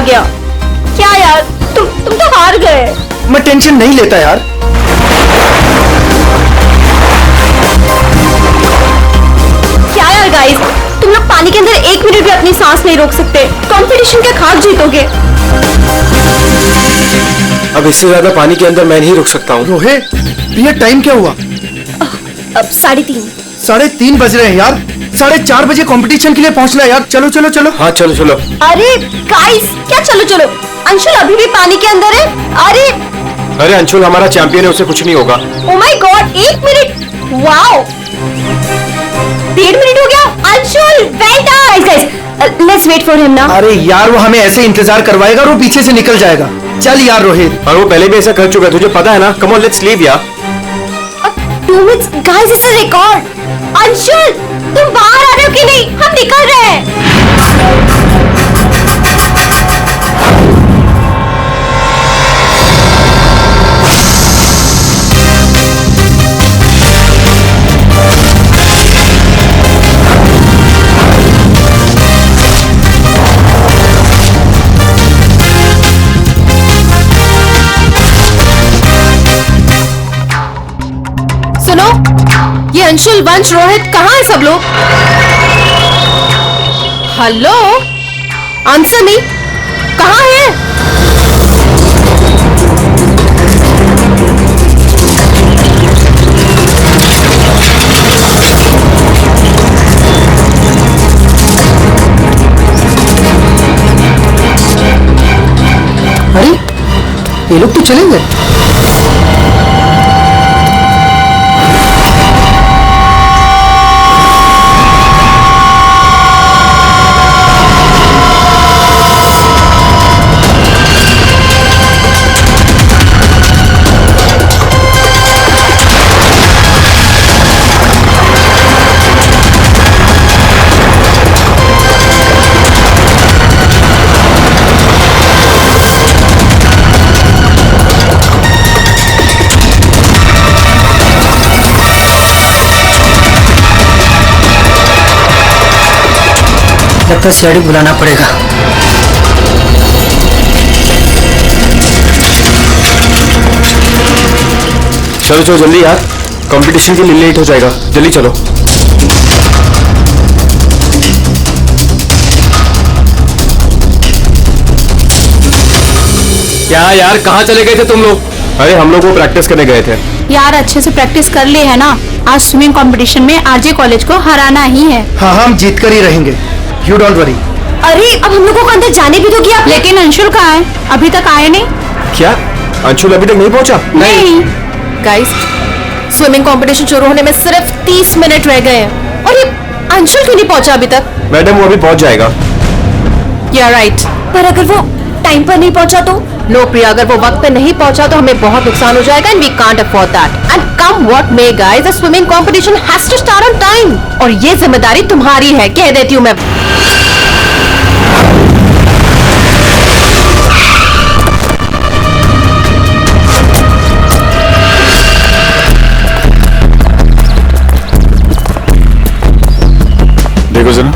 गया। क्या यार, तुम तो हार गए। मैं टेंशन नहीं लेता यार। क्या यार गाइस, तुम लोग पानी के अंदर 1 मिनट भी अपनी सांस नहीं रोक सकते। कंपटीशन के खाक जीतोगे। अब इससे ज्यादा पानी के अंदर मैं नहीं रुक सकता हूँ। रोहित, ये टाइम क्या हुआ? अब 3:30। 3:30 बज रहे हैं यार। 4:30 बजे कंपटीशन के लिए पहुंचना है यार। चलो चलो चलो। हाँ चलो चलो। अरे गाइस, क्या चलो चलो? अंशुल अभी भी पानी के अंदर है। अरे अंशुल हमारा चैंपियन है, उसे कुछ नहीं होगा। Oh my God, 1 minute. Wow, 1.5 minute हो गया। Anshul well done. Guys, let's wait for him now. अरे यार, वो हमें ऐसे इंतजार करवाएगा और वो पीछे से निकल जाएगा। चल यार रोहित। और वो पहले भी ऐसा कर चुका है, तुझे पता है ना। कम ऑन, लेट्स लीव यार। 2 minutes guys, it's a record. Anshul, तुम बाहर आ रहे हो कि नहीं? हम निकल रहे हैं। सुनो, ये अंशुल, वंश, रोहित कहाँ है सब लोग? हेलो, आंसर नहीं, कहाँ है? अरे ये लोग तो चले गए। लगता है सीआईडी बुलाना पड़ेगा। चलो चलो जल्दी यार, कंपटीशन के लिए लेट हो जाएगा। जल्दी चलो। क्या यार, कहाँ चले गए थे तुम लोग? अरे हम लोग वो प्रैक्टिस करने गए थे यार। अच्छे से प्रैक्टिस कर ली है ना? आज स्विमिंग कंपटीशन में आरजे कॉलेज को हराना ही है। हाँ, हम जीत कर ही रहेंगे। You don't worry. अरे अब हम लोगों को अंदर जाने भी तो किया। लेकिन अंशुल कहाँ है? अभी तक आया नहीं। क्या अंशुल अभी तक नहीं पहुंचा? नहीं। गाइस, स्विमिंग कंपटीशन शुरू होने में सिर्फ 30 मिनट रह गए हैं और ये अंशुल क्यों नहीं पहुंचा अभी तक? मैडम वो अभी पहुंच जाएगा। या राइट। पर अगर वो टाइम पर नहीं पहुंचा तो? नो प्रिया, अगर वो वक्त पे नहीं पहुंचा तो हमें बहुत नुकसान हो जाएगा and we can't afford that. And come what may guys, the swimming competition has to start on time और ये जिम्मेदारी तुम्हारी है, कह देती हूँ मैं। देखो जरा,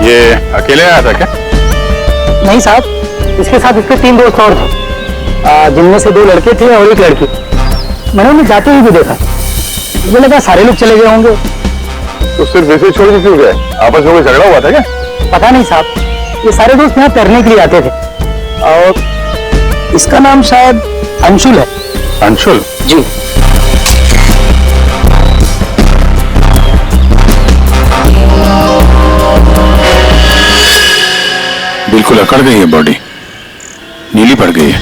ये अकेले आया था क्या? नहीं साहब, इसके साथ इसके 3 दोस्त और थे, जिनमें से 2 लड़के थे और 1 लड़की। मैंने उन्हें जाते हुए भी देखा। मुझे लगा सारे लोग चले गए होंगे। तो सिर्फ वैसे छोड़ के क्यों गए? आपस में कोई झगड़ा हुआ था क्या? पता नहीं साहब, ये सारे दोस्त यहाँ तैरने के लिए आते थे और इसका नाम शायद अंशुल है। अंशुल? जी। बिल्कुल अकड़ गई है बॉडी, नीली पड़ गई है।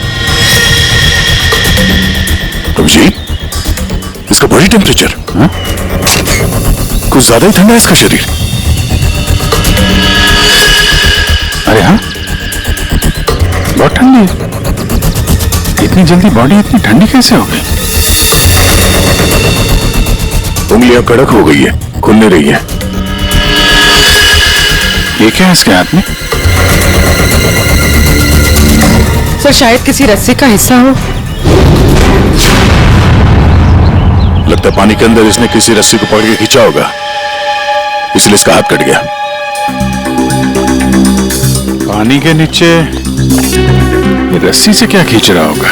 अभिजीत, इसका बॉडी टेम्परेचर कुछ ज्यादा ही ठंडा है इसका शरीर। अरे हाँ, बहुत ठंडी है। इतनी जल्दी बॉडी इतनी ठंडी कैसे हो गई? उंगलियां कड़क हो गई है, खुल नहीं रही है। ये क्या है इसके हाथ में? सर, शायद किसी रस्सी का हिस्सा हो। लगता है पानी के अंदर इसने किसी रस्सी को पकड़ के खींचा होगा। इसलिए इसका हाथ कट गया। पानी के नीचे ये रस्सी से क्या खींच रहा होगा?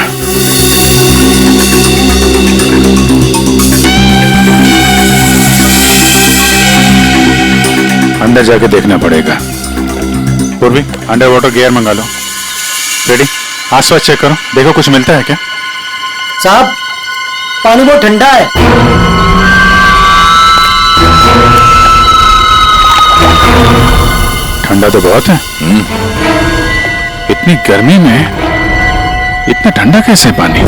अंदर जाके देखना पड़ेगा। पूर्वी, अंडर वाटर गियर मंगा लो। रेडी? आसपास चेक करो, देखो कुछ मिलता है क्या? साहब, पानी बहुत ठंडा है। ठंडा तो बहुत है। इतनी गर्मी में इतना ठंडा कैसे पानी?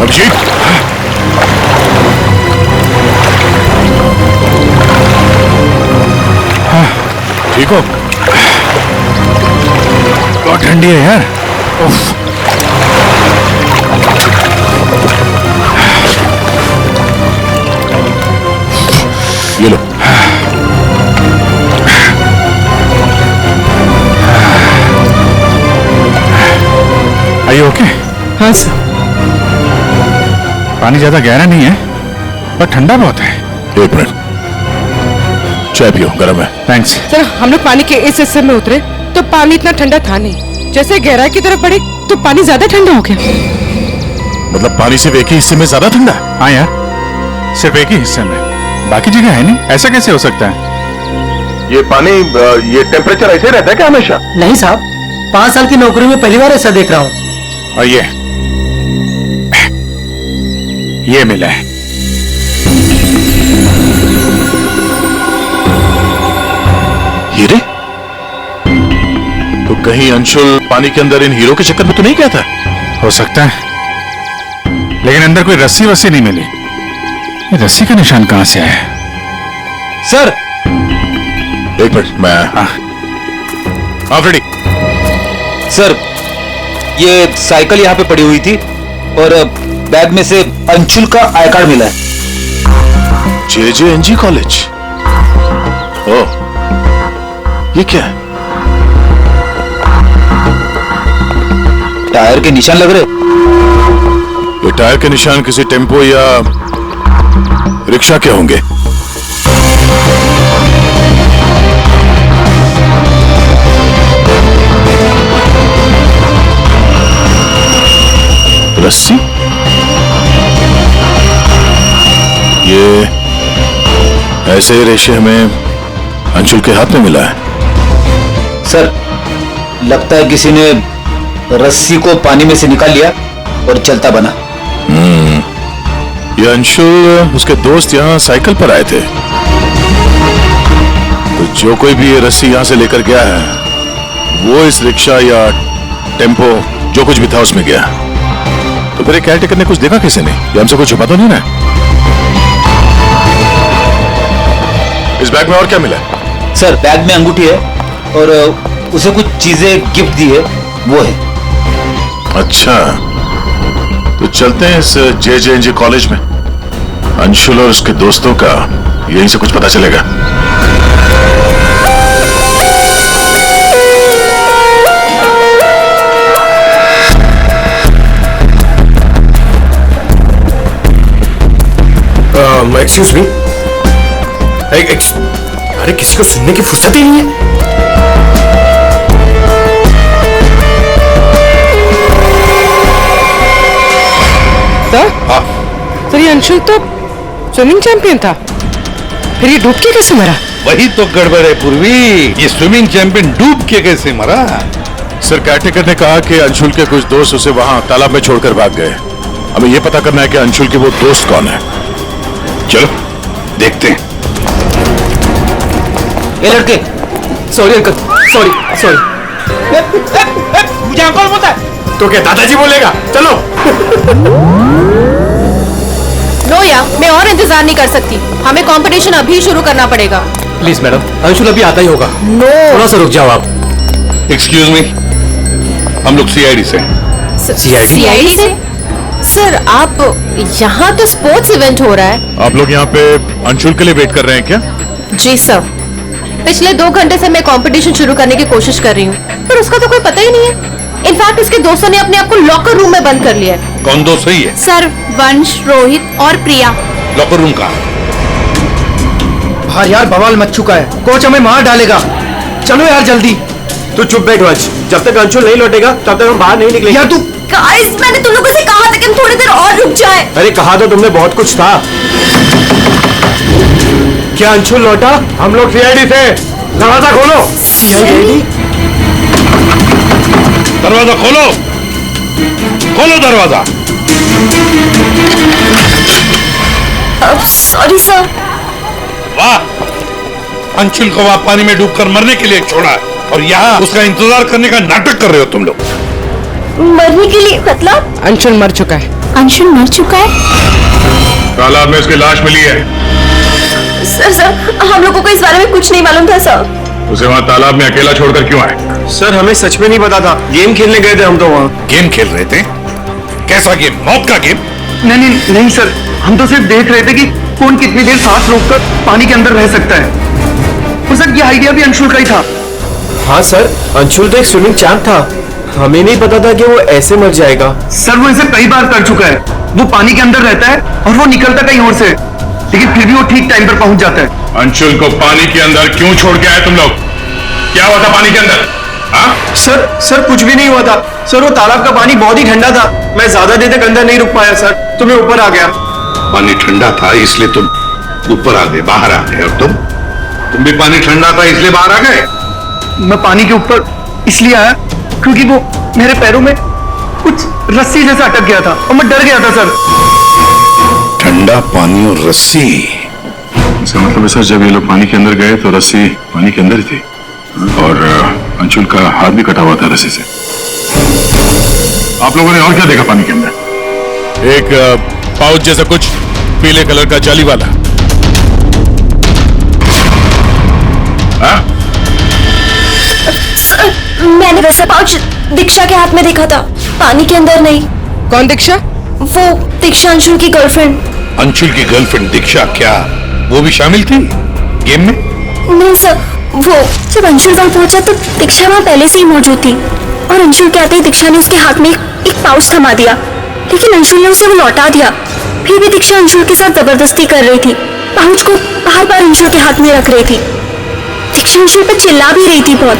अभिजीत, ठीक हो? बहुत ठंडी है यार। उफ। ये लो। Are you okay? हाँ सर। पानी ज्यादा गहरा नहीं है पर ठंडा बहुत है। एक मिनट, चाय पियो, गर्म है। थैंक्स। सर, हम लोग पानी के इस हिस्से में उतरे तो पानी इतना ठंडा था नहीं। जैसे गहराई की तरफ बढ़े तो पानी ज्यादा ठंडा हो गया। मतलब पानी सिर्फ एक ही हिस्से में ज्यादा ठंडा? हाँ यार, सिर्फ एक ही हिस्से में, बाकी जगह है नहीं। ऐसा कैसे हो सकता है? ये पानी ये टेम्परेचर ऐसे रहता है क्या हमेशा? नहीं साहब, 5 साल की नौकरी में पहली बार ऐसा देख रहा हूँ। और ये मिला है। हीरे? तो कहीं अंशुल पानी के अंदर इन हीरो के चक्कर में तो नहीं गया था? हो सकता है, लेकिन अंदर कोई रस्सी वस्सी नहीं मिली। ये रस्सी का निशान कहां से आया? सर, एक मिनट, मैं ऑलरेडी सर, ये साइकिल यहाँ पे पड़ी हुई थी और बैग में से अंशुल का आई कार्ड मिला है। JJNG college. ओह, ये क्या है? टायर के निशान लग रहे। ये टायर के निशान किसी टेम्पो या रिक्शा के होंगे। रस्सी? ये ऐसे रेशे हमें अंशुल के हाथ में मिला है। सर, लगता है किसी ने रस्सी को पानी में से निकाल लिया और चलता बना। ये अंशुल उसके दोस्त यहाँ साइकिल पर आए थे, तो जो कोई भी ये रस्सी यहाँ से लेकर गया है वो इस रिक्शा या टेम्पो जो कुछ भी था उसमें गया। तो फिर केयर टेकर ने कुछ देखा किसी ने? ये हमसे कुछ छुपा तो नहीं ना? इस बैग में और क्या मिला है? सर, बैग में अंगूठी है और उसे कुछ चीजें गिफ्ट दी है, वो है। अच्छा, तो चलते हैं इस JJNG कॉलेज में। अंशुल और उसके दोस्तों का यहीं से कुछ पता चलेगा। Excuse me. अरे किसी को सुनने की फुर्सत ही नहीं है। सर, ये अंशुल तो स्विमिंग चैंपियन था, फिर ये डूब के कैसे मरा? वही तो गड़बड़ है पूर्वी, ये स्विमिंग चैंपियन डूब के कैसे मरा? सर, केयरटेकर ने कहा कि अंशुल के कुछ दोस्त उसे वहां तालाब में छोड़कर भाग गए। हमें यह पता करना है कि अंशुल के वो दोस्त कौन है। चलो देखते हैं। ये लड़के। Sorry uncle, sorry sorry. मुझे अंकल बोलता है तो क्या दादाजी बोलेगा? चलो। नो या, मैं और इंतजार नहीं कर सकती। हमें कंपटीशन अभी शुरू करना पड़ेगा। प्लीज मैडम, अंशुल अभी आता ही होगा। नो। थोड़ा सा रुक जाओ आप। एक्सक्यूज मी, हम लोग CID से। CID से? सर, आप यहाँ तो स्पोर्ट्स इवेंट हो रहा है। आप लोग यहाँ पे अंशुल के लिए वेट कर रहे हैं क्या? जी सर, पिछले 2 घंटे से मैं कंपटीशन शुरू करने की कोशिश कर रही हूँ, पर उसका तो कोई पता ही नहीं है। इनफैक्ट इसके दोस्तों ने अपने आप को लॉकर रूम में बंद कर लिया है। कौन दोस्त सही है? सर, वंश, रोहित और प्रिया। लॉकर रूम का? बाहर यार बवाल मच चुका है, कोच हमें मार डालेगा। चलो यार जल्दी। तू चुप बैठ वंश, जब तक अंशुल नहीं लौटेगा तब तक हम बाहर नहीं निकलेंगे। यार तू। गाइस, मैंने तुम लोगों से कहा था कि हम थोड़ी देर और रुक जाएं। अरे कहा तो तुमने बहुत कुछ था। क्या अंशुल लौटा? हम लोग CID से। दरवाजा खोलो। CID? दरवाजा खोलो, खोलो दरवाजा। Sorry sir. वाह, अंशुल को वहां पानी में डूबकर मरने के लिए छोड़ा और यहाँ उसका इंतजार करने का नाटक कर रहे हो तुम लोग। मरने के लिए मतलब? अंशुल मर चुका है। अंशुल मर चुका है? तालाब में उसकी लाश मिली है। सर, हम लोगों को इस बारे में कुछ नहीं मालूम था सर। उसे वहां तालाब में अकेला छोड़कर क्यों आए? सर, हमें सच में नहीं पता था। गेम खेलने गए थे हम तो वहाँ। गेम खेल रहे थे? कैसा गेम? मौत का गेम? नहीं सर, हम तो सिर्फ देख रहे थे कि कौन कितनी देर सांस रोककर पानी के अंदर रह सकता है। और सर, ये आइडिया भी अंशुल का ही था। हाँ सर, अंशुल तो एक स्विमिंग चैंप था। हमें नहीं पता था कि वो ऐसे मर जाएगा। सर, वो इसे कई बार कर चुका है। वो पानी के अंदर रहता है और वो निकलता कहीं और से, लेकिन फिर भी वो ठीक टाइम पर पहुंच जाता है। अंशुल को पानी के अंदर क्यों छोड़ के आए तुम लोग? क्या हुआ था पानी के अंदर? हाँ? सर कुछ भी नहीं हुआ था। सर, वो तालाब का पानी बहुत ही ठंडा था। मैं ज्यादा देर तक अंदर नहीं रुक पाया सर, तो मैं ऊपर आ गया। पानी ठंडा था इसलिए तुम ऊपर आ गए, बाहर आ गए। और तुम भी पानी ठंडा था इसलिए बाहर आ गए? मैं पानी के ऊपर इसलिए आया क्योंकि वो मेरे पैरों में कुछ रस्सी जैसा अटक गया था और मैं डर गया था सर। ठंडा पानी और रस्सी? इसका मतलब है सर, जब ये लोग पानी के अंदर गए तो रस्सी पानी के अंदर ही थी और अंशुल का हाथ भी कटा हुआ था रस्सी से। आप लोगों ने और क्या देखा पानी के अंदर? एक पाउच जैसा कुछ पीले कलर का जाली वाला। सर, मैंने वैसा पाउच दीक्षा के हाथ में देखा था, पानी के अंदर नहीं। कौन दीक्षा? वो दीक्षा अंशुल की गर्लफ्रेंड। अंशुल की गर्लफ्रेंड दीक्षा, क्या वो भी शामिल थी गेम में? नहीं सर, वो जब अंशुल वहां पहुंचा तो दीक्षा वहां पहले से ही मौजूद थी और अंशुल के आते ही दीक्षा ने उसके हाथ में एक पाउच थमा दिया, लेकिन अंशुल ने उसे वो लौटा दिया। फिर भी दीक्षा अंशुल के साथ जबरदस्ती कर रही थी, पाउच को बार बार अंशुल के हाथ में रख रही थी। दीक्षा अंशुल पर चिल्ला भी रही थी बहुत,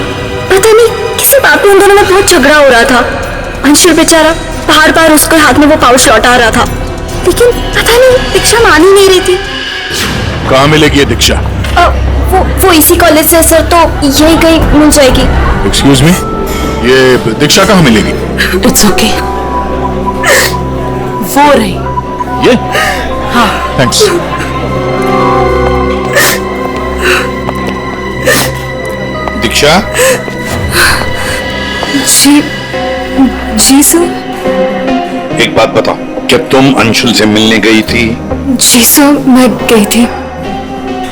पता नहीं किसी बात में उन दोनों में बहुत झगड़ा हो रहा था। अंशुल बेचारा बार बार उसके हाथ में वो पाउच लौटा रहा था, लेकिन पता नहीं दीक्षा मान ही नहीं रही थी। कहाँ मिलेगी ये दीक्षा? वो इसी कॉलेज से सर, तो यही कहीं मिल जाएगी। एक्सक्यूज मी, ये दीक्षा कहाँ मिलेगी? इट्स ओके, वो रही। ये? हाँ थैंक्स। दीक्षा? जी सर। एक बात बताओ, क्या तुम अंशुल से मिलने गई थी? जी सर, मैं गई थी।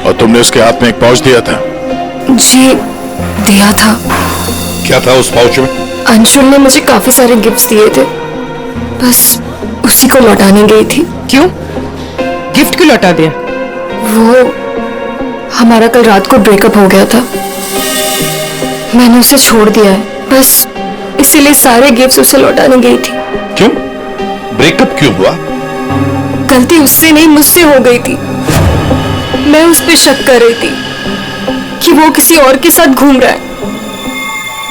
और तुमने उसके हाथ में एक पाउच दिया था? जी दिया था। क्या था उस पाउच में? अंशुल ने मुझे काफी सारे गिफ्ट्स दिए थे, बस उसी को लौटाने गई थी। क्यों? गिफ्ट क्यों लौटा दिया? वो हमारा कल रात को ब्रेकअप हो गया था, मैंने उसे छोड़ दिया है, बस इसीलिए सारे गिफ्ट्स उसे लौटाने गई थी। क्यों? ब्रेकअप क्यों हुआ? गलती उससे नहीं मुझसे हो गई थी। मैं उस पर शक कर रही थी कि वो किसी और के साथ घूम रहा है,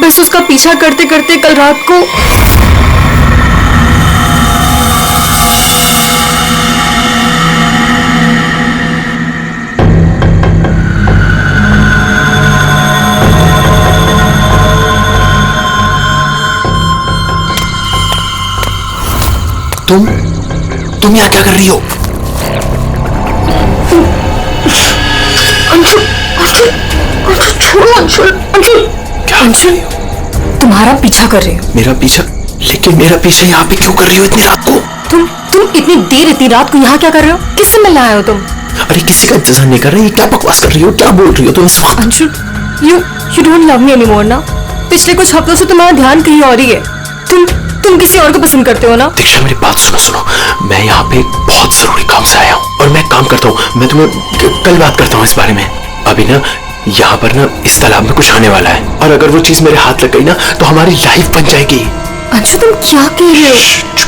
बस उसका पीछा करते करते कल रात को तुम यहाँ क्या कर रही हो? अंशुल, अंशुल, अंशुल छोड़ो अंशुल, अंशुल। क्या अंशुल, तुम्हारा पीछा कर रही हो। मेरा पीछा? लेकिन मेरा पीछा यहाँ पे क्यों कर रही हो इतनी रात को? तुम इतनी देर इतनी रात को यहाँ क्या कर रहे हो? किससे मिलने आए हो तुम? अरे किसी का इंतजार नहीं कर रही, क्या बकवास कर रही हो, क्या बोल रही हो तुम इस वक्त? Anshul, you don't love me anymore ना? पिछले कुछ हफ्तों से तुम्हारा ध्यान कहीं और ही है। तुम किसी और को पसंद करते हो ना? दीक्षा मेरी बात सुनो, मैं यहाँ पे बहुत जरूरी काम से आया हूँ और मैं काम करता हूँ, मैं तुम्हें कल बात करता हूँ इस बारे में। अभी ना यहाँ पर ना इस तालाब में कुछ आने वाला है और अगर वो चीज मेरे हाथ लग गई ना तो हमारी लाइफ बन जाएगी। अंशुल तुम क्या कह रहे हो?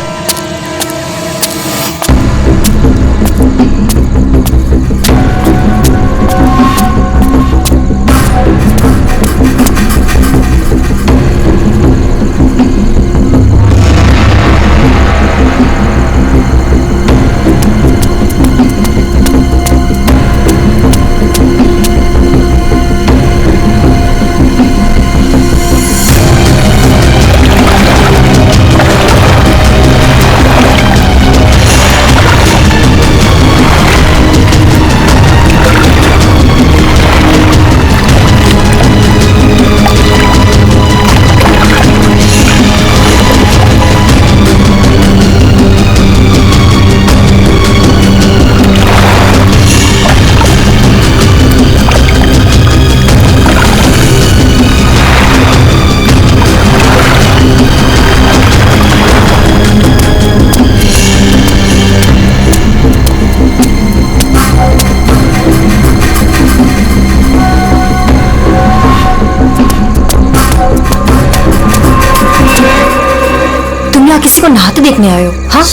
किसी को नहाते देखने आए हो? हाँ?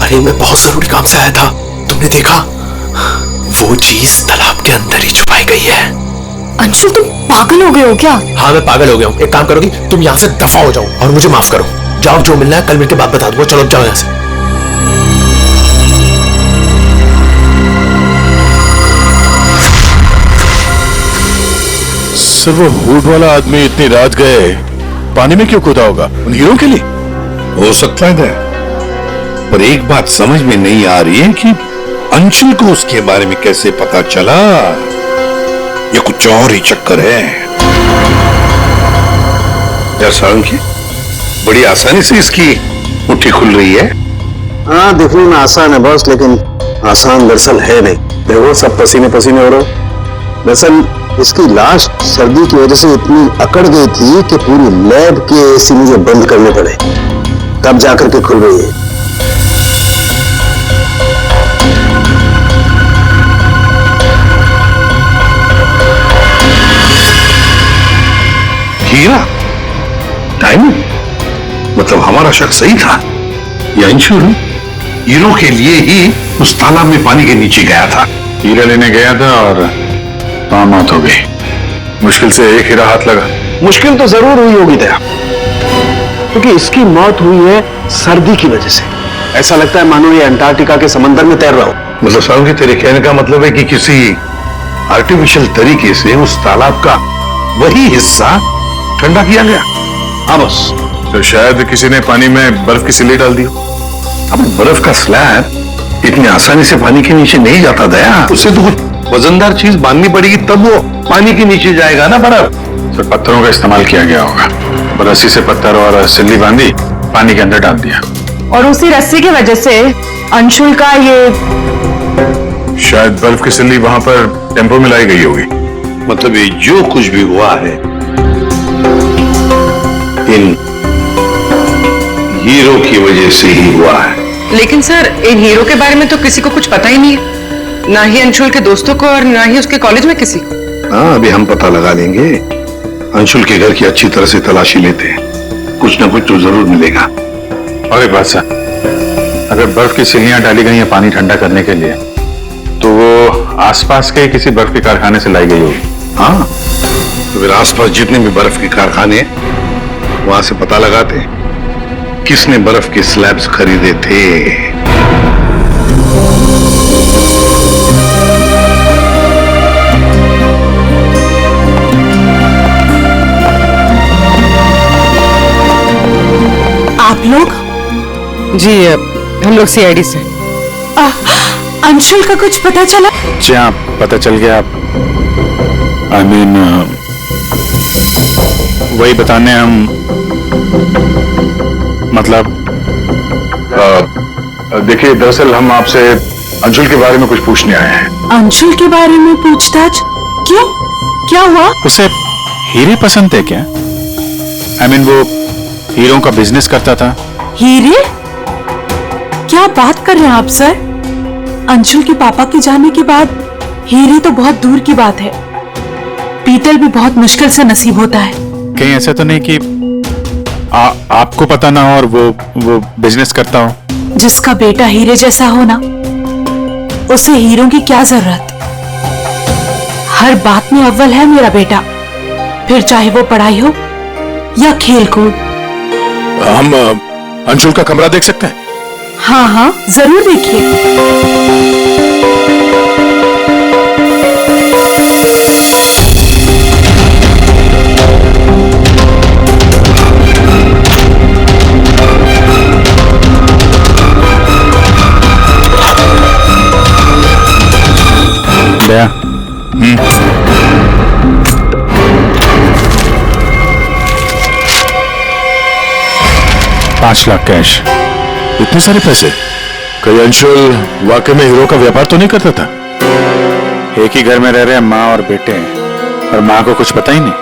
अरे मैं बहुत जरूरी काम से आया था, तुमने देखा? वो चीज तालाब के अंदर ही छुपाई गई है। अंशुल तुम पागल हो गए हो क्या? हाँ मैं पागल हो गया हूँ। एक काम करोगी, तुम यहाँ से दफा हो जाओ और मुझे माफ करो। जाओ, जो मिलना है कल मिलकर बात बता दूंगा। चलो जाओ यहाँ से। सर वो हुड वाला आदमी इतनी रात गए पानी में क्यों कूदा होगा? उन हीरो के लिए हो सकता है, पर एक बात समझ में नहीं आ रही है कि अंशुल को उसके बारे में कैसे पता चला। ये कुछ और ही चक्कर है। यार सारंगी, बड़ी आसानी से इसकी मुट्ठी खुल रही है। हाँ दिखने में आसान है बॉस, लेकिन आसान दरअसल है नहीं। देखो सब पसीने पसीने हो रहे हो। दरअसल इसकी लाश सर्दी की वजह से इतनी अकड़ गई थी कि पूरी लैब के एसी मुझे बंद करने पड़े, तब जाकर के खुल रही है। हीरा, डायमंड, मतलब हमारा शक सही था। ये अंशुल हीरो के लिए ही उस तालाब में पानी के नीचे गया था। हीरा लेने गया था और वहां मौत हो गई। मुश्किल से एक हीरा हाथ लगा। मुश्किल तो जरूर हुई होगी दया, क्योंकि इसकी मौत हुई है सर्दी की वजह से। ऐसा लगता है मानो ये अंटार्कटिका के समंदर में तैर रहा हो। मतलब साहब, तेरे कहने का मतलब है कि किसी आर्टिफिशियल तरीके से उस तालाब का वही हिस्सा ठंडा किया गया। हाँ बस, तो शायद किसी ने पानी में बर्फ की सिल्ली डाल दी हो। अब बर्फ का स्लैब इतनी आसानी से पानी के नीचे नहीं जाता दया, उससे तो कुछ वजनदार चीज बांधनी पड़ेगी, तब वो पानी के नीचे जाएगा ना बर्फ। तो पत्थरों का इस्तेमाल किया गया होगा। रस्सी से पत्थर और सिल्ली बांधी, पानी के अंदर डाल दिया। और उसी रस्सी की वजह से अंशुल का ये शायद बर्फ की सिल्ली वहां पर टेम्पो में लाई गई होगी। मतलब ये जो कुछ भी हुआ है इन हीरो की वजह से ही हुआ है। लेकिन सर, इन हीरो के बारे में तो किसी को कुछ पता ही नहीं है, ना ही अंशुल के दोस्तों को और ना ही उसके कॉलेज में किसी को। हाँ, अभी हम पता लगा लेंगे। अंशुल के घर की अच्छी तरह से तलाशी लेते हैं, कुछ ना कुछ तो जरूर मिलेगा। और एक बात सर, अगर बर्फ की सिल्लियां डाली गई हैं पानी ठंडा करने के लिए, तो वो आसपास के किसी बर्फ के कारखाने से लाई गई होगी। हाँ, तो फिर आसपास जितने भी बर्फ के कारखाने हैं, वहां से पता लगाते हैं किसने बर्फ के स्लैब्स खरीदे थे। आप लोग? जी, हम लोग सीआईडी से। अंशुल का कुछ पता चला? जी हाँ, पता चल गया। आई मीन वही बताने हम, मतलब देखिए, दरअसल हम आपसे अंशुल के बारे में कुछ पूछने आए हैं। अंशुल के बारे में पूछताछ? क्यों, क्या हुआ? उसे हीरे पसंद थे क्या? आई मीन वो हीरों का बिजनेस करता था। हीरे? क्या बात कर रहे हैं आप सर? अंशुल के पापा के जाने के बाद हीरे तो बहुत दूर की बात है। पीतल भी बहुत मुश्किल से नसीब होता है। कहीं ऐसा तो नहीं कि आपको पता ना हो और वो बिजनेस करता हो? जिसका बेटा हीरे जैसा हो ना, उसे हीरों की क्या जरूरत। हर बात में अव्वल है मेरा बेटा, फिर चाहे वो पढ़ाई हो या खेल कूद। हम अंशुल का कमरा देख सकते हैं? हाँ हाँ, जरूर देखिए। दया, 5 लाख कैश। इतने सारे पैसे? कहीं अंशुल वाकई में हीरो का व्यापार तो नहीं करता था? एक ही घर में रह रहे हैं माँ और बेटे, और माँ को कुछ पता ही नहीं।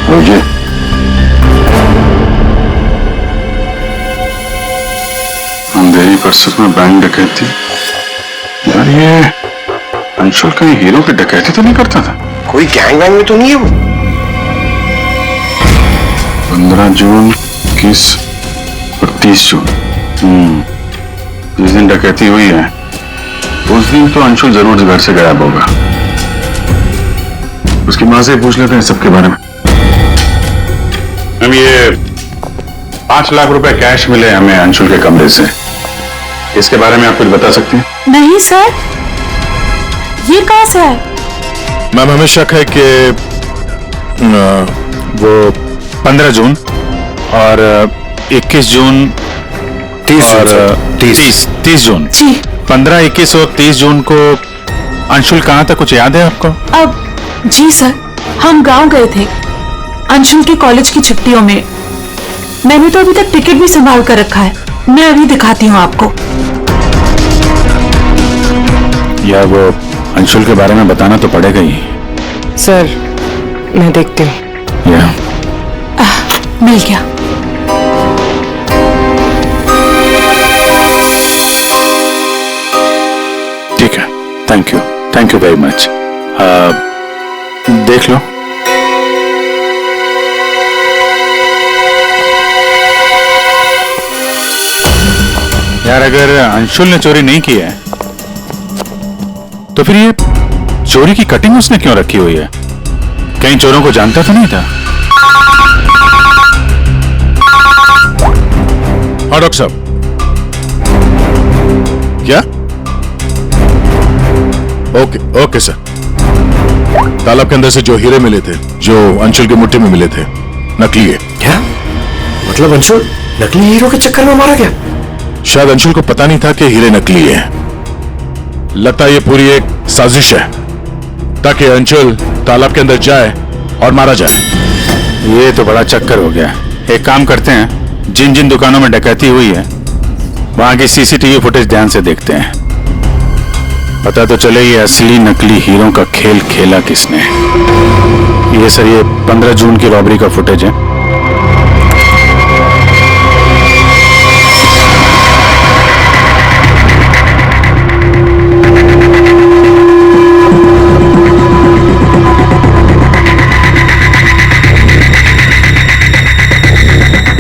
मुझे अंधेरी परिसर में बैंक डकैती। यार, ये अंशुल कहीं हीरो की डकैती तो नहीं करता था? कोई गैंग वैंग में तो नहीं है वो? 15 जून, 21 और 30 जून। जिस दिन डकैती हुई है उस दिन तो अंशुल जरूर घर से गायब होगा। उसकी माँ से पूछ लेते हैं सबके बारे में। हम ये 5 लाख रुपए कैश मिले हमें अंशुल के कमरे से, इसके बारे में आप कुछ बता सकती हैं? नहीं सर, ये कहाँ से है? मैम, हमें शक है कि वो 15 जून और 21 जून 30 जून जी। 15, 21 और 30 जून को अंशुल कहाँ था, कुछ याद है आपको? अब जी सर, हम गांव गए थे अंशुल के कॉलेज की छुट्टियों में। मैंने तो अभी तक टिकट भी संभाल कर रखा है, मैं अभी दिखाती हूँ आपको। यार वो अंशुल के बारे में बताना तो पड़ेगा ही। सर मैं देखती हूँ। या मिल गया। ठीक है, थैंक यू वेरी मच। देख लो। यार अगर अंशुल ने चोरी नहीं की है तो फिर ये चोरी की कटिंग उसने क्यों रखी हुई है? कहीं चोरों को जानता तो नहीं था? हाँ डॉक्टर साहब। क्या? Okay sir. तालाब के अंदर से जो हीरे मिले थे, जो अंशुल की मुट्ठी में मिले थे, नकली है। क्या मतलब? अंशुल नकली हीरो के चक्कर में मारा गया? शायद अंशुल को पता नहीं था कि हीरे नकली है। लगता है ये पूरी एक साजिश है ताकि अंशुल तालाब के अंदर जाए और मारा जाए। ये तो बड़ा चक्कर हो गया। एक काम करते हैं, जिन जिन दुकानों में डकैती हुई है वहां की सीसीटीवी फुटेज ध्यान से देखते हैं। पता तो चले ये असली नकली हीरो का खेल खेला किसने। ये सर, ये 15 जून की रॉबरी का फुटेज है।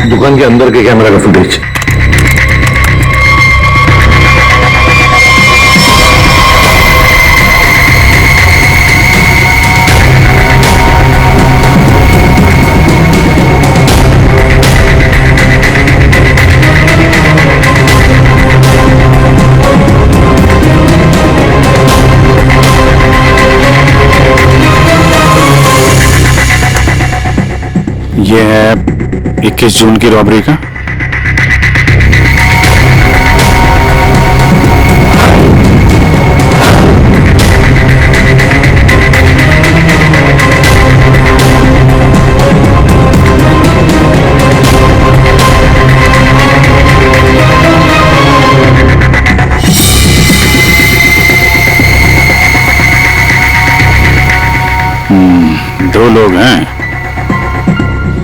दुकान के अंदर के कैमरा का फुटेज। ये है 21 जून की रॉबरी का। दो लोग हैं।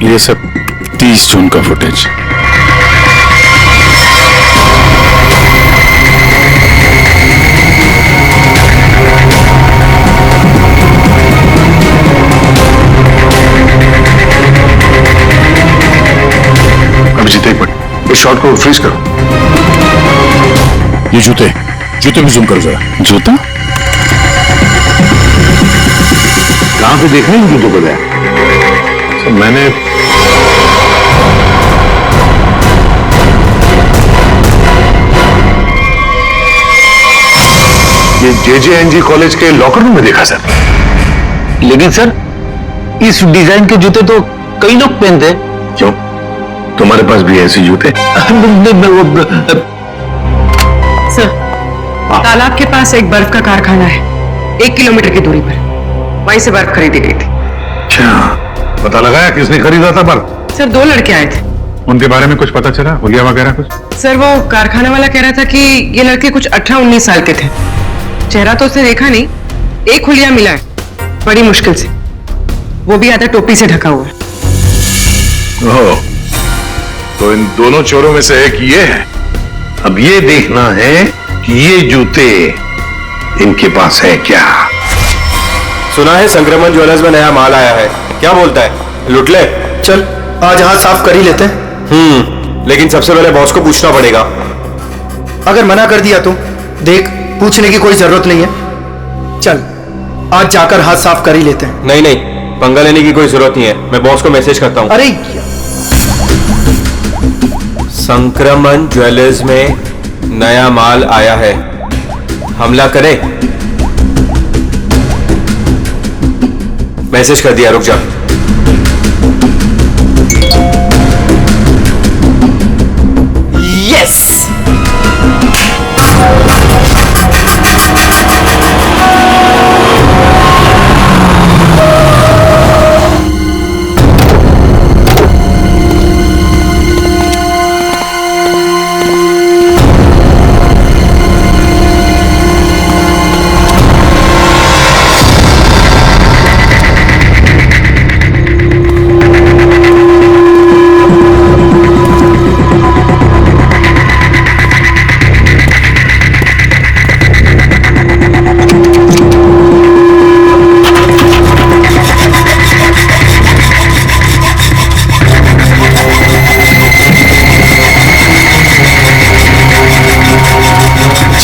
ये सब 30 जून का फुटेज। अभिजीत एक मिनट, इस शॉट को फ्रीज करो। ये जूते भी जूम करो जरा। जूता कहां पे देख रहे हैं जूतों को? सर मैंने ये JJNG कॉलेज के लॉकर रूम में देखा सर। लेकिन सर इस डिजाइन के जूते तो कई लोग पहनते हैं। क्यों, तुम्हारे पास भी ऐसे जूते? सर तालाब के पास एक बर्फ का कारखाना है, 1 किलोमीटर की दूरी पर। वहीं से बर्फ खरीदी गई थी। अच्छा, पता लगाया किसने खरीदा था बर्फ? सर 2 लड़के आए थे। उनके बारे में कुछ पता चला? हुलिया वगैरह कुछ? सर वो कारखाना वाला कह रहा था कि ये लड़के कुछ 18-19 साल के थे। चेहरा तो उसने देखा नहीं, एक हुलिया मिला है बड़ी मुश्किल से, वो भी आधा टोपी से ढका हुआ है। ओह, तो इन दोनों चोरों में से एक ये है। अब ये देखना है कि ये जूते इनके पास है क्या। सुना है संक्रमण ज्वेलर्स में नया माल आया है, क्या बोलता है? लुट ले? चल आज हाथ साफ कर ही लेते हैं। लेकिन सबसे पहले बॉस को पूछना पड़ेगा। अगर मना कर दिया तो देख, पूछने की कोई जरूरत नहीं है। चल आज जाकर हाथ साफ कर ही लेते हैं। नहीं, पंगा लेने की कोई जरूरत नहीं है, मैं बॉस को मैसेज करता हूं। अरे संक्रमण ज्वेलर्स में नया माल आया है, हमला करें? मैसेज कर दिया, रुक जा। यस,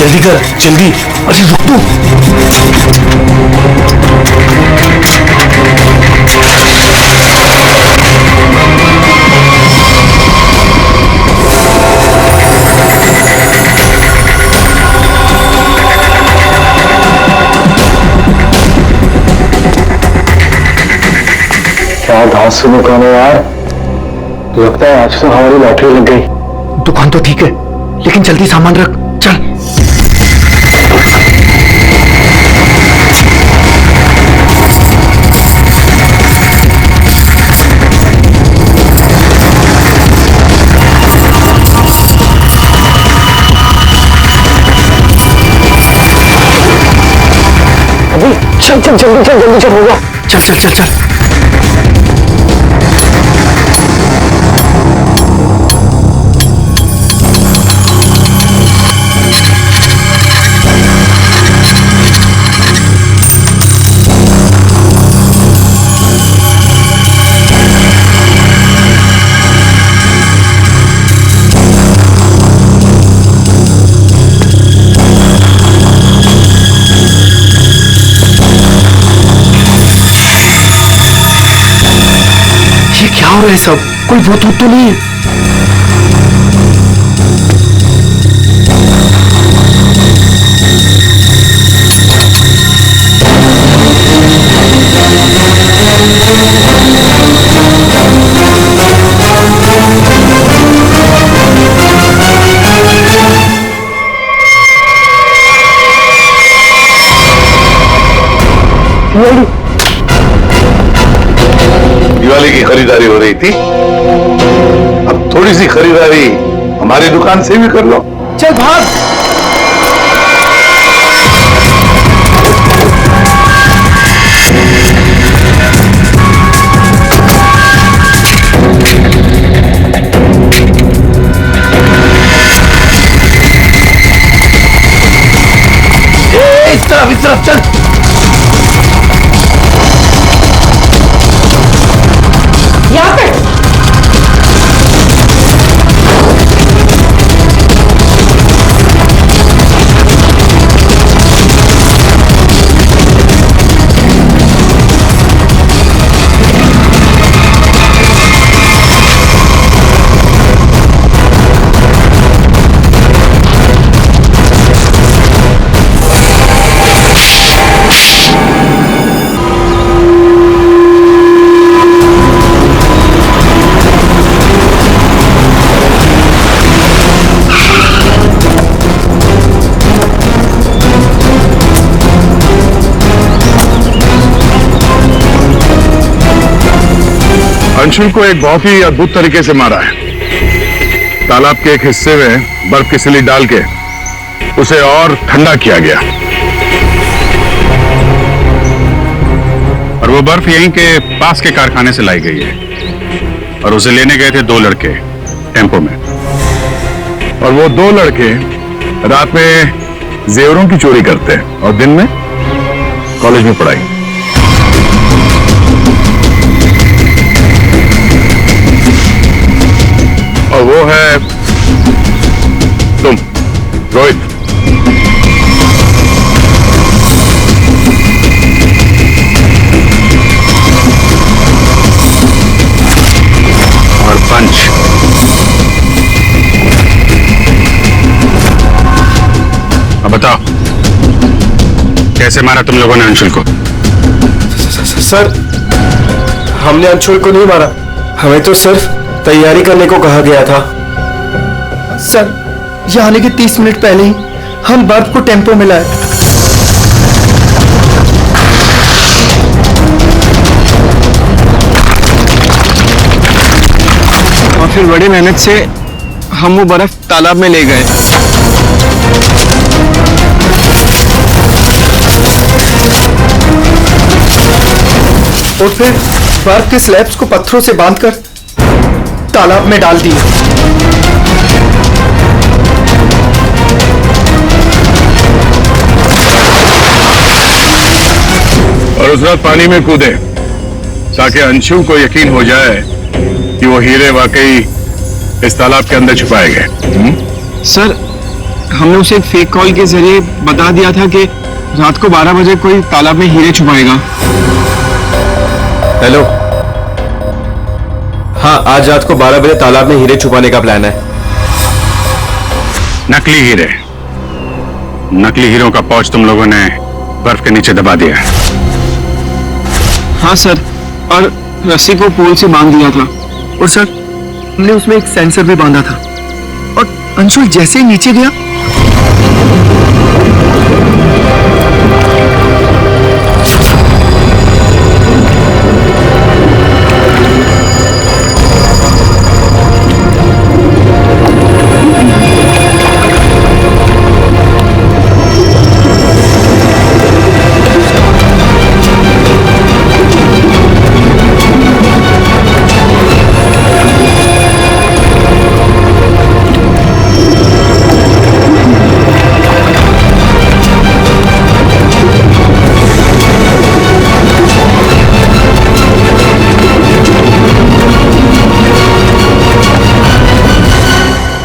जल्दी कर, जल्दी। अरे रुक तू। क्या घास से दुकान है यार, लगता है आज तो हमारी लॉटरी लग गई। दुकान तो ठीक है, लेकिन जल्दी सामान रख, चल। अभी चल चल जल्दी चल, जल्दी चल, होगा। चल चल चल चल। क्या हो रहा है सब? कोई भूत भूत तो नहीं है? दिवाली की खरीदारी हो रही थी, अब थोड़ी सी खरीदारी हमारी दुकान से भी कर लो। चल भाग। इस तरफ चल। यहाँ पे अंशुल को एक बहुत ही अद्भुत तरीके से मारा है। तालाब के एक हिस्से में बर्फ की सिली डाल के उसे और ठंडा किया गया, और वो बर्फ यहीं के पास के कारखाने से लाई गई है, और उसे लेने गए थे 2 लड़के टेम्पो में, और वो 2 लड़के रात में जेवरों की चोरी करते हैं और दिन में कॉलेज में पढ़ाई। और वो है तुम, रोहित। और पंच। अब बताओ, कैसे मारा तुम लोगों ने अंशुल को? सर, हमने अंशुल को नहीं मारा, हमें तो सिर्फ तैयारी करने को कहा गया था। सर, यहाँ आने के 30 मिनट पहले ही हम बर्फ को टेम्पो में लाए। और फिर बड़ी मेहनत से हम वो बर्फ तालाब में ले गए। और फिर बर्फ के स्लैब्स को पत्थरों से बांधकर तालाब में डाल दिए। और उस रात पानी में कूदे ताकि अंशु को यकीन हो जाए कि वो हीरे वाकई इस तालाब के अंदर छुपाए गए। सर, हमने उसे एक फेक कॉल के जरिए बता दिया था कि रात को 12 बजे कोई तालाब में हीरे छुपाएगा। हेलो। हाँ, आज रात को 12 बजे तालाब में हीरे छुपाने का प्लान है। नकली हीरे, नकली हीरों का पाउच तुम लोगों ने बर्फ के नीचे दबा दिया। हाँ सर, और रस्सी को पोल से बांध दिया था। और सर, हमने उसमें एक सेंसर भी बांधा था, और अंशुल जैसे ही नीचे गया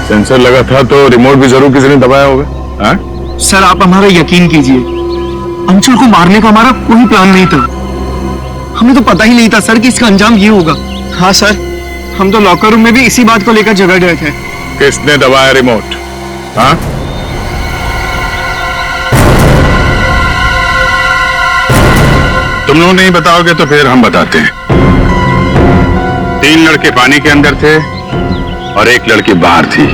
सेंसर लगा था तो रिमोट भी जरूर किसी ने दबाया होगा। हाँ? सर, आप हमारा यकीन कीजिए, अंशुल को मारने का हमारा कोई प्लान नहीं था। हमें तो पता ही नहीं था सर कि इसका अंजाम ये होगा। हाँ सर, हम तो लॉकर रूम में भी इसी बात को लेकर झगड़ रहे थे। किसने दबाया रिमोट? हाँ? तुम लोग नहीं बताओगे तो फिर हम बताते हैं। 3 लड़के पानी के अंदर थे और 1 लड़की बाहर थी,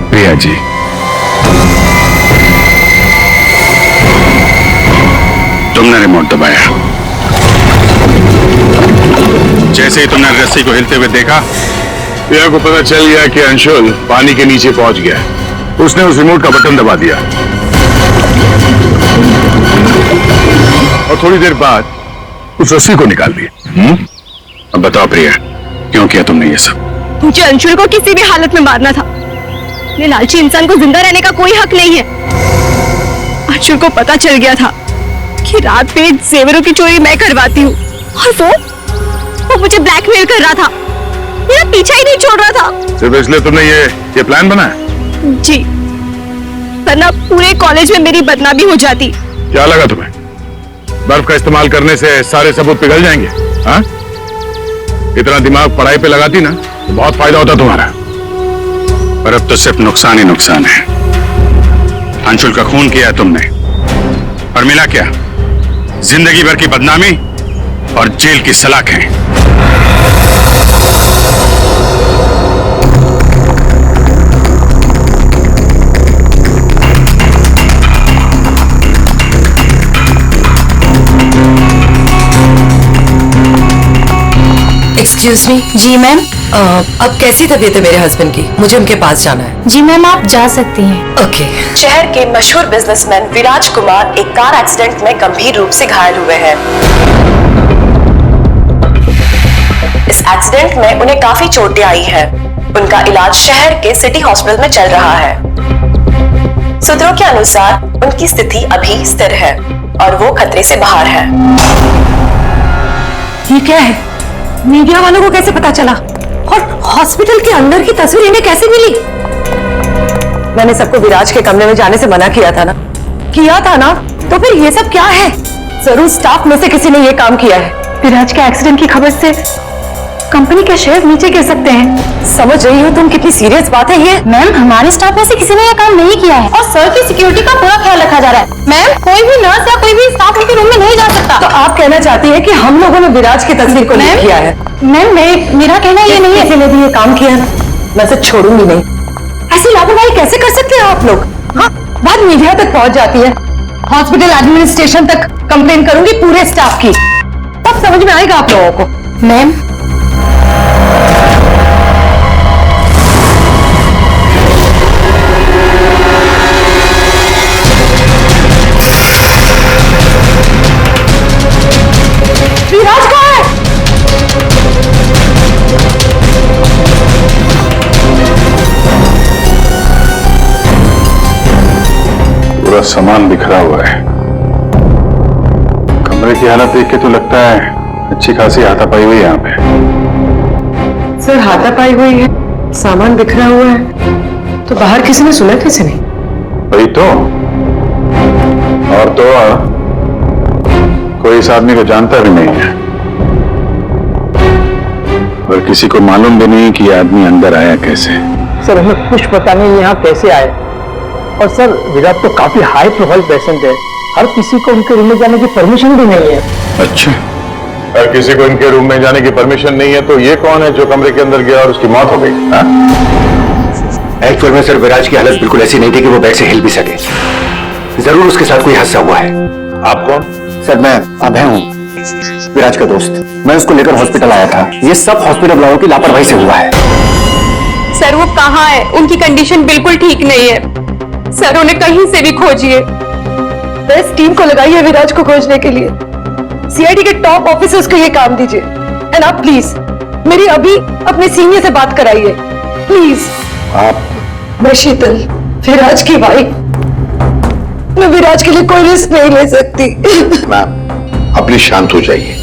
प्रिया जी। तुमने रिमोट दबाया। जैसे ही तुमने रस्सी को हिलते हुए देखा, प्रिया को पता चल गया कि अंशुल पानी के नीचे पहुंच गया। उसने उस रिमोट का बटन दबा दिया और थोड़ी देर बाद उस रस्सी को निकाल दिया। अब बताओ प्रिया, क्यों किया तुमने ये सब? मुझे अंशुल को किसी भी हालत में मारना था। ये लालची इंसान को जिंदा रहने का कोई हक नहीं है। अंशुल को पता चल गया था कि रात में जेवरों की चोरी मैं करवाती हूँ, और वो मुझे ब्लैकमेल कर रहा था, मेरा पीछा ही नहीं छोड़ रहा था। सिर्फ इसलिए तुमने ये प्लान बनाया? जी, वरना पूरे कॉलेज में मेरी बदनामी हो जाती। क्या लगा तुम्हें बर्फ का इस्तेमाल करने से सारे सबूत पिघल जाएंगे? हाँ? इतना दिमाग पढ़ाई पे लगाती ना तो बहुत फायदा होता तुम्हारा। पर अब तो सिर्फ नुकसान ही नुकसान है। अंशुल का खून किया तुमने, और मिला क्या? जिंदगी भर की बदनामी और जेल की सलाखें। Excuse me. जी मैम। अब कैसी तबीयत है मेरे हस्बैंड की? मुझे उनके पास जाना है। जी मैम, आप जा सकती हैं। ओके। शहर के मशहूर बिजनेसमैन विराज कुमार एक कार एक्सीडेंट में गंभीर रूप से घायल हुए हैं। इस एक्सीडेंट में उन्हें काफी चोटें आई हैं। उनका इलाज शहर के सिटी हॉस्पिटल में चल रहा है। सूत्रों के अनुसार उनकी स्थिति अभी स्थिर है और वो खतरे से बाहर है। ये क्या है? मीडिया वालों को कैसे पता चला? और हॉस्पिटल के अंदर की तस्वीर इन्हें कैसे मिली? मैंने सबको विराज के कमरे में जाने से मना किया था ना। किया था ना, तो फिर ये सब क्या है? जरूर स्टाफ में से किसी ने ये काम किया है। विराज के एक्सीडेंट की खबर से कंपनी के शेयर नीचे गिर सकते हैं। समझ रही हो तुम कितनी सीरियस बात है ये? मैम, हमारे स्टाफ में से किसी ने यह काम नहीं किया है, और सर की सिक्योरिटी का पूरा ख्याल रखा जा रहा है। मैम, कोई भी नर्स या कोई भी स्टाफ उनके रूम में नहीं जा सकता। तो आप कहना चाहती है कि हम लोगों ने विराज की तस्वीर को नहीं किया है? मैम, मेरा कहना ये नहीं है। किसी ने भी ये काम किया ना, मैं इसे छोड़ूंगी नहीं। ऐसी लापरवाही कैसे कर सकते हो आप लोग? हाँ, बात मीडिया तक पहुंच जाती है। हॉस्पिटल एडमिनिस्ट्रेशन तक कंप्लेन करूंगी पूरे स्टाफ की, तब समझ में आएगा आप लोगों को। मैम, विराज कहाँ है? पूरा सामान बिखरा हुआ है। कमरे की हालत देख के तो लगता है अच्छी खासी हाथापाई हुई है यहाँ पे। सर, हाथापाई हुई है, सामान बिखरा हुआ है, तो बाहर किसी ने सुना कैसे नहीं? वही तो। और तो कोई इस आदमी को जानता भी नहीं है और किसी को मालूम भी नहीं कि ये आदमी अंदर आया कैसे। सर हमें कुछ पता नहीं यहाँ कैसे आए। और सर विराट तो काफी हाई प्रोफाइल पेशेंट है, हर किसी को उनके रूम में जाने की परमिशन भी नहीं है। अच्छा, अगर किसी को इनके रूम में जाने की परमिशन नहीं है तो ये कौन है जो कमरे के अंदर गया और उसकी मौत हो गई? एक्चुअल में सर विराज की हालत बिल्कुल ऐसी नहीं थी कि वो बेड से हिल भी सके। जरूर उसके साथ कोई हादसा हुआ है। आप कौन? सर मैं अभय हूँ, विराज का दोस्त। मैं उसको लेकर हॉस्पिटल आया था। ये सब हॉस्पिटल वालों की लापरवाही से हुआ है। सर वो कहाँ है? उनकी कंडीशन बिल्कुल ठीक नहीं है सर, उन्हें कहीं से भी खोजिए। बेस्ट टीम को लगाइए विराज को खोजने के लिए। सीआईडी के टॉप ऑफिसर्स को ये काम दीजिए। एंड आप प्लीज मेरी अभी अपने सीनियर से बात कराइए प्लीज। आप? मैं शीतल, विराज की वाइफ। मैं विराज के लिए कोई रिस्क नहीं ले सकती। मैम आप प्लीज शांत हो जाइए।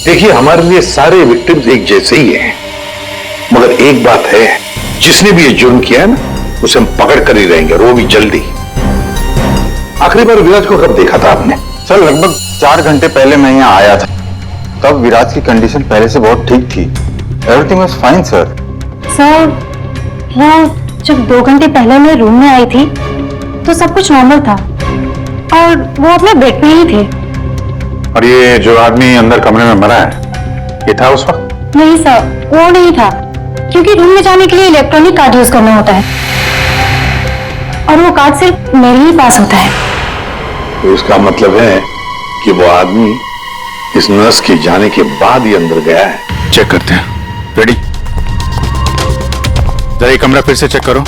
देखिए हमारे लिए सारे विक्टिम्स एक जैसे ही हैं, मगर एक बात है, जिसने भी ये जुर्म किया है ना उसे हम पकड़ कर ही रहेंगे, और वो भी जल्दी। आखिरी बार विराज को कब देखा था आपने? सर लगभग 4 घंटे पहले मैं यहाँ आया था, तब विराज की कंडीशन पहले से बहुत ठीक थी। Everything was fine sir. Sir वो जब 2 घंटे पहले मैं रूम में आई थी तो सब कुछ नॉर्मल था और वो अपने बेड पे ही थे। और ये जो आदमी अंदर कमरे में मरा है ये था उस वक्त? नहीं सर वो नहीं था, क्योंकि रूम में जाने के लिए इलेक्ट्रॉनिक कार्ड यूज करना होता है और वो कार्ड सिर्फ मेरे ही पास होता है। तो इसका मतलब है कि वो आदमी इस नर्स के जाने के बाद ही अंदर गया है। चेक करते हैं। रेडी? जरा ये कमरा फिर से चेक करो,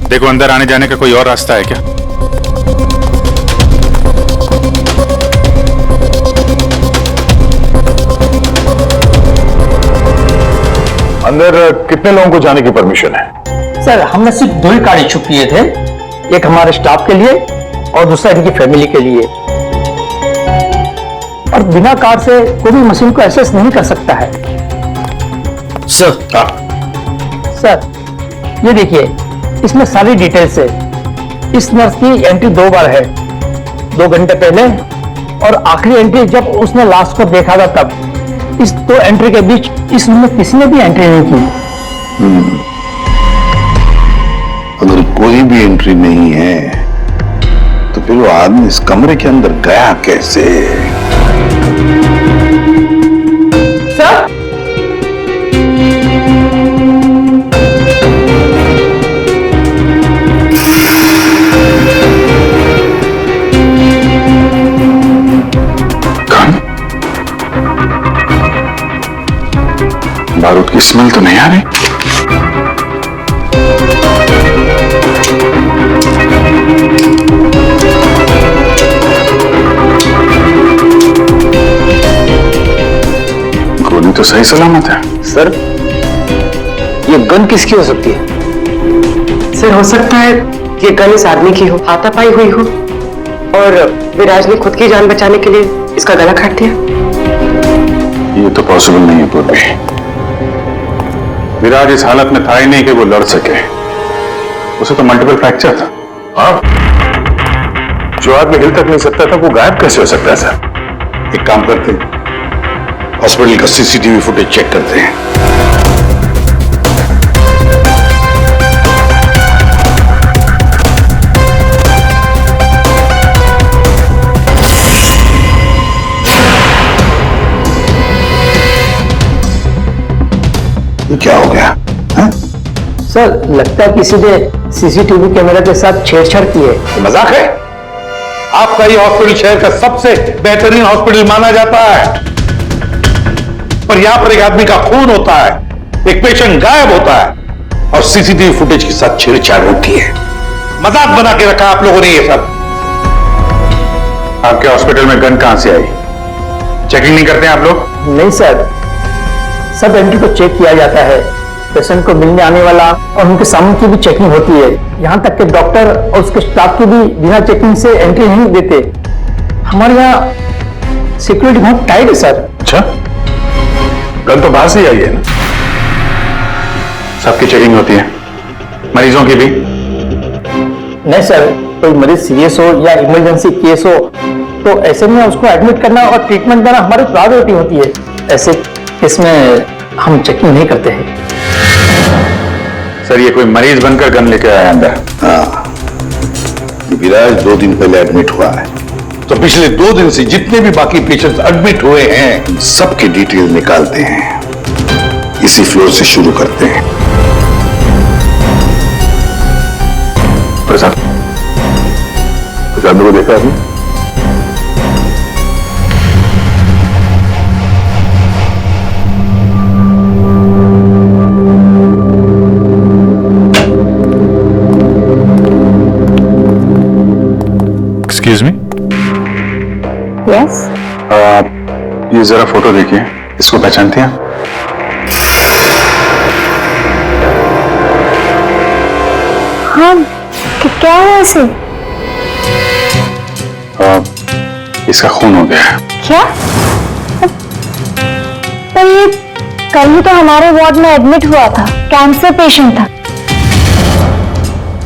देखो अंदर आने जाने का कोई और रास्ता है क्या। अंदर कितने लोगों को जाने की परमिशन है? सर हमने सिर्फ 2 ही कार्ड इशू किए थे, एक हमारे स्टाफ के लिए और दूसरा इनकी फैमिली के लिए। और बिना कार्ड से कोई भी मशीन को एक्सेस नहीं कर सकता है। सर सर ये देखिए इसमें सारी डिटेल्स है। इस नर्स की एंट्री 2 बार है, 2 घंटे पहले और आखिरी एंट्री जब उसने लास्ट को देखा था तब। इस 2 एंट्री के बीच इस रूम में किसी ने भी एंट्री नहीं की। अगर कोई भी एंट्री नहीं है तो फिर वो आदमी इस कमरे के अंदर गया कैसे? सर बारूद की स्मेल तो नहीं आ रही। गोली तो सही सलामत है। सर ये गन किसकी हो सकती है? सर हो सकता है ये गन इस आदमी की हो, हाथापाई हुई हो और विराज ने खुद की जान बचाने के लिए इसका गला काट दिया। ये तो पॉसिबल नहीं है पूर्वी। विराज इस हालत में था ही नहीं कि वो लड़ सके, उसे तो मल्टीपल फ्रैक्चर था। हाँ, जो आदमी हिल तक नहीं सकता था वो गायब कैसे हो सकता है सर? एक काम करते हैं, हॉस्पिटल का सीसीटीवी फुटेज चेक करते हैं। ये क्या हो गया है? सर लगता है किसी ने सीसीटीवी कैमरा के साथ छेड़छाड़ की है। मजाक है? आपका ये हॉस्पिटल शहर का सबसे बेहतरीन हॉस्पिटल माना जाता है, पर यहां पर एक आदमी का खून होता है, एक पेशेंट गायब होता है और सीसीटीवी फुटेज के साथ छेड़छाड़ होती है। मजाक बना के रखा आप लोगों ने ये सब। आपके हॉस्पिटल में गन कहां से आई? चेकिंग नहीं करते आप लोग? नहीं सर, सब एंट्री को चेक किया जाता है। पेशेंट को मिलने आने वाला और उनके सामान की भी चेकिंग होती है। यहाँ तक कि डॉक्टर और उसके स्टाफ की भी बिना चेकिंग से एंट्री नहीं देते। हमारे यहाँ सिक्योरिटी बहुत टाइट है सर। अच्छा, गन तो बाहर से ही आई है ना? सबकी चेकिंग होती है, मरीजों की भी? नहीं सर, कोई मरीज सीरियस हो या इमरजेंसी केस हो तो ऐसे में उसको एडमिट करना और ट्रीटमेंट देना हमारी प्रायोरिटी होती है। ऐसे केस में हम चेकिंग नहीं करते हैं। सर ये कोई मरीज बनकर गन लेके आया अंदर। हाँ, विराज 2 दिन पहले एडमिट हुआ है, तो पिछले 2 दिन से जितने भी बाकी पेशेंट्स एडमिट हुए हैं सबकी डिटेल निकालते हैं। इसी फ्लोर से शुरू करते हैं। प्रसाद को देखा आपने? Excuse me. यस, ये जरा फोटो देखिए, इसको पहचानते हैं? हाँ, क्या है इसे? इसका खून हो गया है। क्या? पर ये कल ही तो हमारे वार्ड में एडमिट हुआ था, कैंसर पेशेंट था।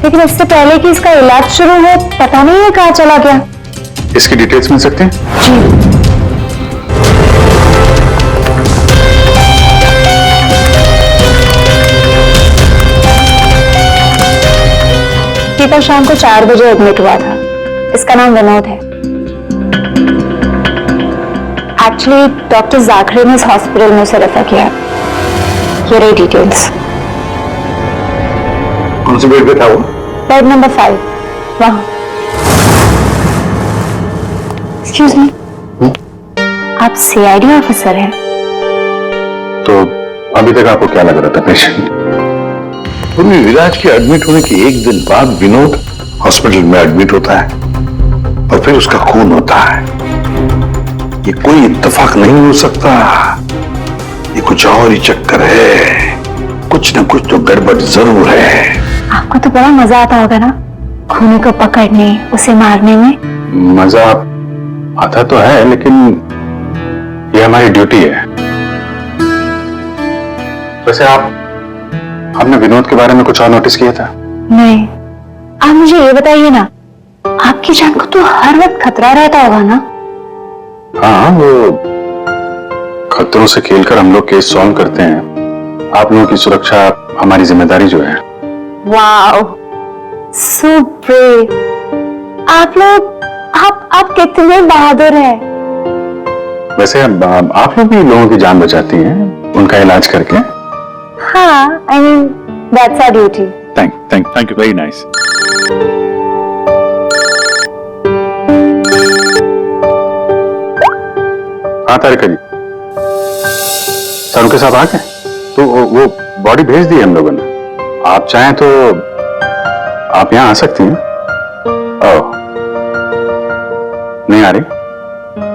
लेकिन इससे पहले कि इसका इलाज शुरू हो पता नहीं है कहाँ चला गया। इसकी डिटेल्स मिल सकती हैं? जी। कल शाम को 4 बजे एडमिट हुआ था। इसका नाम विनोद है। एक्चुअली डॉक्टर जाखरे ने इस हॉस्पिटल में उसे रेफर किया। ये रही डिटेल्स। कौन से बेड पे था वो? बेड नंबर 5 वहां। एक्सक्यूज मी, आप सीआईडी ऑफिसर हैं? तो अभी तक आपको क्या लग रहा था पेशेंट? विराज के एडमिट होने के 1 दिन बाद विनोद हॉस्पिटल में एडमिट होता है और फिर उसका खून होता है। ये कोई इत्तेफाक नहीं हो सकता, ये कुछ और ही चक्कर है। कुछ न कुछ तो गड़बड़ जरूर है। आपको तो बड़ा मजा आता होगा ना खूनी को पकड़ने, उसे मारने में? मजा आता तो है, लेकिन ये हमारी ड्यूटी है। वैसे आपने विनोद के बारे में कुछ और नोटिस किया था? नहीं। आप मुझे ये बताइए ना, आपकी जान को तो हर वक्त खतरा रहता होगा ना? हाँ, वो खतरों से खेलकर हम लोग केस सॉल्व करते हैं। आप लोगों की सुरक्षा हमारी जिम्मेदारी जो है। Wow, so brave. आप लोग आप कितने बहादुर हैं। वैसे आप लोग भी लोगों की जान बचाती हैं उनका इलाज करके। हाँ, I mean that's our duty. Thank you, very nice. हाँ तारिका जी, सारू के साथ आ गए? तो वो बॉडी भेज दी हम लोगों ने। आप चाहें तो आप यहाँ आ सकती हैं। ओह, नहीं आ रही?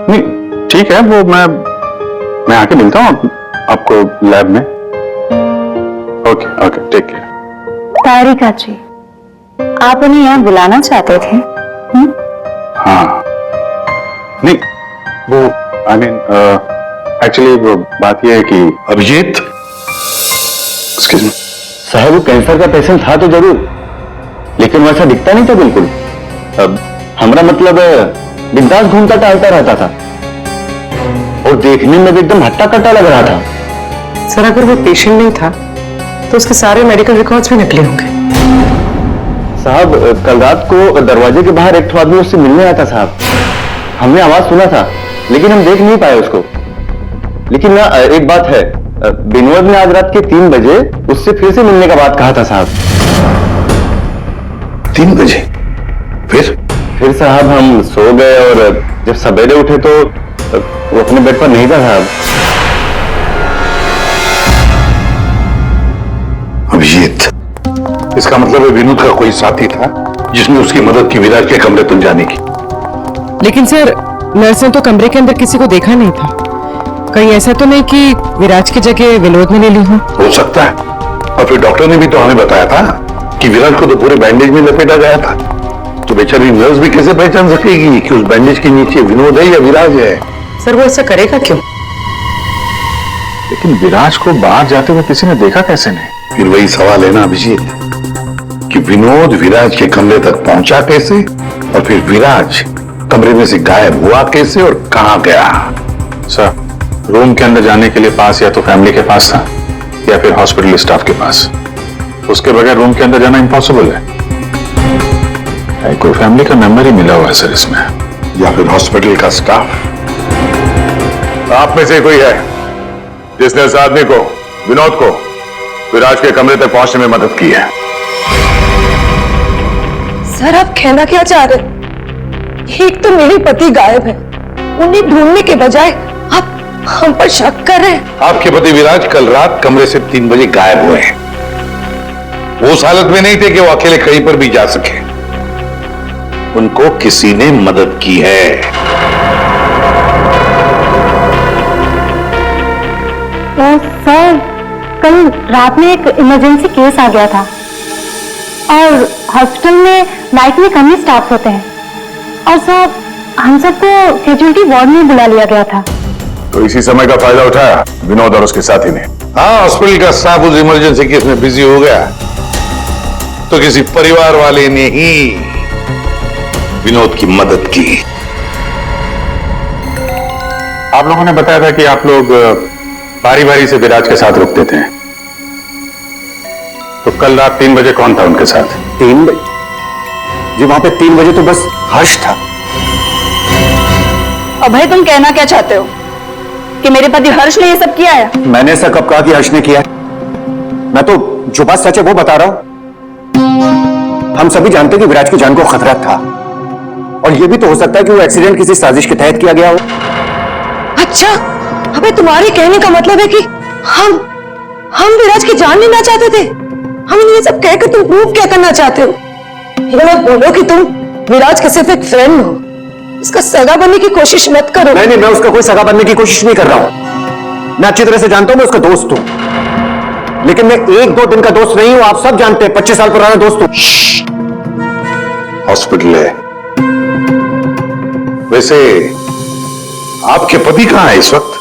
नहीं, ठीक है, वो मैं आके मिलता हूँ आपको लैब में। Okay okay, take care. Tarika ji, आप उन्हें यहाँ बुलाना चाहते थे? हाँ, नहीं वो आई मीन एक्चुअली वो बात ये है कि अभिजीत, एक्सक्यूज मी साहब, वो कैंसर का पेशेंट था तो जरूर, लेकिन वैसा दिखता नहीं था बिल्कुल। अब हमारा मतलब बिंदास घूमता टहलता रहता था और देखने में भी एकदम हट्टा कट्टा लग रहा था। सर अगर वो पेशेंट नहीं था तो उसके सारे मेडिकल रिकॉर्ड्स भी नकली होंगे। साहब, कल रात को दरवाजे के बाहर एक आदमी उससे मिलने आया था साहब। हमने आवाज सुना था लेकिन हम देख नहीं पाए उसको। लेकिन ना एक बात है, विनोद ने आज रात के 3 बजे उससे फिर से मिलने का बात कहा था साहब। 3 बजे? फिर साहब हम सो गए और जब सवेरे उठे तो वो अपने बेड पर नहीं था साहब। अभिजीत, इसका मतलब है विनोद का कोई साथी था जिसने उसकी मदद की विराज के कमरे तक जाने की। लेकिन सर, नर्स ने तो कमरे के अंदर किसी को देखा नहीं था। कहीं ऐसा तो नहीं कि विराज की जगह विनोद ने ले ली हो सकता है। और फिर डॉक्टर ने भी तो हमें बताया था कि विराज को तो पूरे बैंडेज में लपेटा गया था। तो बेचारी नर्स भी कैसे पहचान सकेगी कि उस बैंडेज के नीचे विनोद है या विराज है? सर वो ऐसा करेगा क्यों? लेकिन विराज को बाहर जाते हुए किसी ने देखा कैसे नहीं? फिर वही सवाल है ना अभिजीत, कि विनोद विराज के कमरे तक पहुंचा कैसे और फिर विराज कमरे में से गायब हुआ कैसे और कहां गया। सर रूम के अंदर जाने के लिए पास या तो फैमिली के पास था या फिर हॉस्पिटल स्टाफ के पास। उसके बगैर रूम के अंदर जाना इम्पॉसिबल है। कोई फैमिली का मेंबर ही मिला हुआ है सर इसमें, या फिर हॉस्पिटल का स्टाफ। आप में से कोई है जिसने इस आदमी को, विनोद को, विराज के कमरे तक पहुंचने में मदद की है? सर आप कहना क्या चाह रहे हैं? एक तो मेरे पति गायब है, उन्हें ढूंढने के बजाय आप हम पर शक कर रहे हैं। आपके पति विराज कल रात कमरे से 3 बजे गायब हुए हैं। वो उस हालत में नहीं थे कि वो अकेले कहीं पर भी जा सके। उनको किसी ने मदद की है। सर कल रात में एक इमरजेंसी केस आ गया था और हॉस्पिटल में नाइट में कम ही स्टाफ होते हैं और सर हम सबको कैजुअल्टी वार्ड में बुला लिया गया था। तो इसी समय का फायदा उठाया विनोद और उसके साथी ने। हाँ, हॉस्पिटल का स्टाफ उस इमरजेंसी केस में बिजी हो गया तो किसी परिवार वाले ने ही विनोद की मदद की। आप लोगों ने बताया था कि आप लोग बारी बारी से विराज के साथ रुकते थे, तो कल रात 3 बजे कौन था उनके साथ? 3 बजे जी, वहां पे 3 बजे तो बस हर्ष था। अभय तुम कहना क्या चाहते हो कि मेरे पति हर्ष ने ये सब किया है? मैंने ऐसा कब कहा कि हर्ष ने किया है? मैं तो जो बात सच है वो बता रहा हूं। हम सभी जानते हैं कि विराज की जान को खतरा था और ये भी तो हो सकता है कि वो एक्सीडेंट किसी साजिश के तहत किया गया हो। अच्छा, अबे तुम्हारे कहने का मतलब है कि हम विराज की जान लेना चाहते थे। हम ये सब कहकर तुम प्रूव क्या करना चाहते हो? ये मत बोलो कि तुम विराज के सिर्फ एक फ्रेंड हो, इसका सगा बनने की कोशिश मत करो। नहीं, मैं उसका कोई सगा बनने की कोशिश नहीं कर रहा हूं। मैं अच्छी तरह से जानता हूं, मैं उसका दोस्त हूं, लेकिन मैं 1-2 दिन का दोस्त नहीं हूं। आप सब जानते हैं 25 साल पुराना दोस्त हूं। हॉस्पिटल है। वैसे आपके पति कहां है इस वक्त?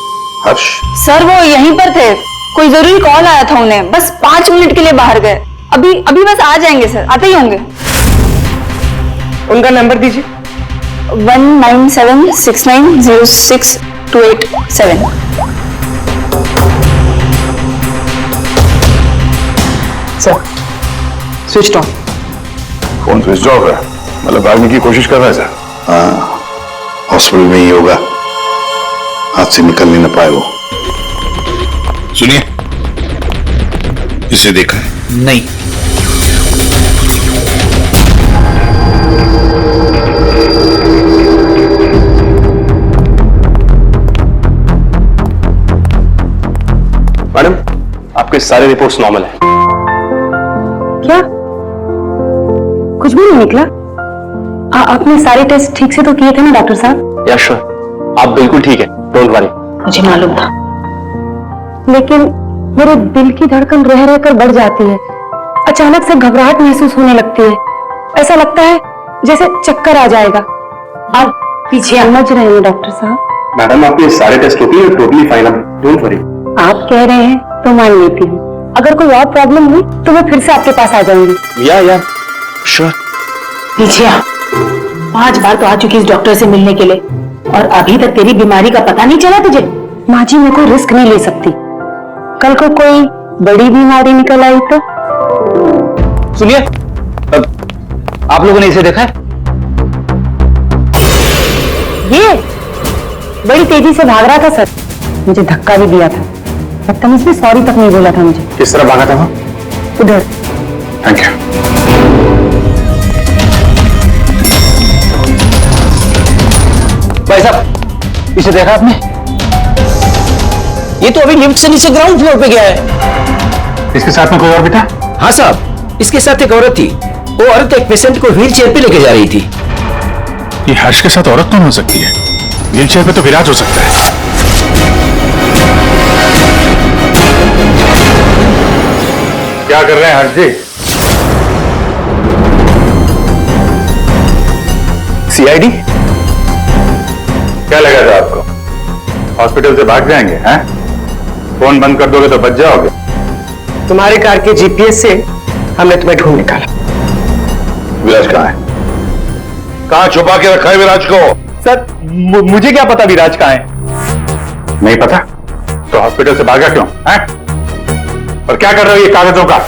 हर्ष सर वो यहीं पर थे, कोई जरूरी कॉल आया था उन्हें, बस 5 मिनट के लिए बाहर गए। अभी बस आ जाएंगे सर, आते ही होंगे। उनका नंबर दीजिए। 1976906287। Sir switch off. Phone switch off है, मतलब भागने की कोशिश कर रहा है सर? हाँ, हॉस्पिटल में ही होगा, हाथ से निकल नहीं पाए वो। सुनिए, इसे देखा है? नहीं। मैडम आपके सारे रिपोर्ट्स नॉर्मल है। क्या कुछ भी नहीं निकला? आपने सारे टेस्ट ठीक से तो किए थे ना डॉक्टर साहब? या श्योर, आप बिल्कुल ठीक है, डोंट वरी। मुझे मालूम था, लेकिन मेरे दिल की धड़कन रह रहकर बढ़ जाती है। अचानक से घबराहट महसूस होने लगती है, ऐसा लगता है जैसे चक्कर आ जाएगा। आप पीछे समझ रहे हैं डॉक्टर साहब? मैडम आपके सारे टेस्ट टोटली फाइन है, डोंट वरी। आप कह रहे हैं तो मान लेती हूँ। अगर कोई और प्रॉब्लम हुई तो मैं फिर से आपके पास आ जाऊंगी। या श्योर। पीछे आ। 5 बार तो आ चुकी इस डॉक्टर से मिलने के लिए और अभी तक तेरी बीमारी का पता नहीं चला तुझे? माँ जी मैं कोई रिस्क नहीं ले सकती, कल को कोई बड़ी बीमारी निकल आई तो। सुनिए, आप लोगों ने इसे देखा है? ये बड़ी तेजी से भाग रहा था सर, मुझे धक्का भी दिया था, बदतमीज ने सॉरी तक नहीं बोला था मुझे। किस तरह भागा था वो? उधर। Thank you. भाई साहब इसे देखा आपने? ये तो अभी लिफ्ट से नीचे ग्राउंड फ्लोर पे गया है। इसके साथ में कोई और भी था? हाँ साहब, इसके साथ एक औरत थी। वो औरत एक पेशेंट को व्हील चेयर पे लेके जा रही थी। ये हर्ष के साथ औरत कौन हो सकती है? व्हील चेयर पे तो विराज हो सकता है। क्या कर रहे हैं हर्ष जी? सीआईडी? क्या लगा था आपको हॉस्पिटल से भाग जाएंगे? हैं? फोन बंद कर दोगे तो बच जाओगे। तुम्हारी कार के जीपीएस से हमने तुम्हें ढूंढ निकाला। विराज कहाँ है? कहाँ छुपा के रखा है विराज को? सर मुझे क्या पता विराज कहाँ है? नहीं पता तो हॉस्पिटल से भागा क्यों है? और क्या कर रहे हो ये कागजों का?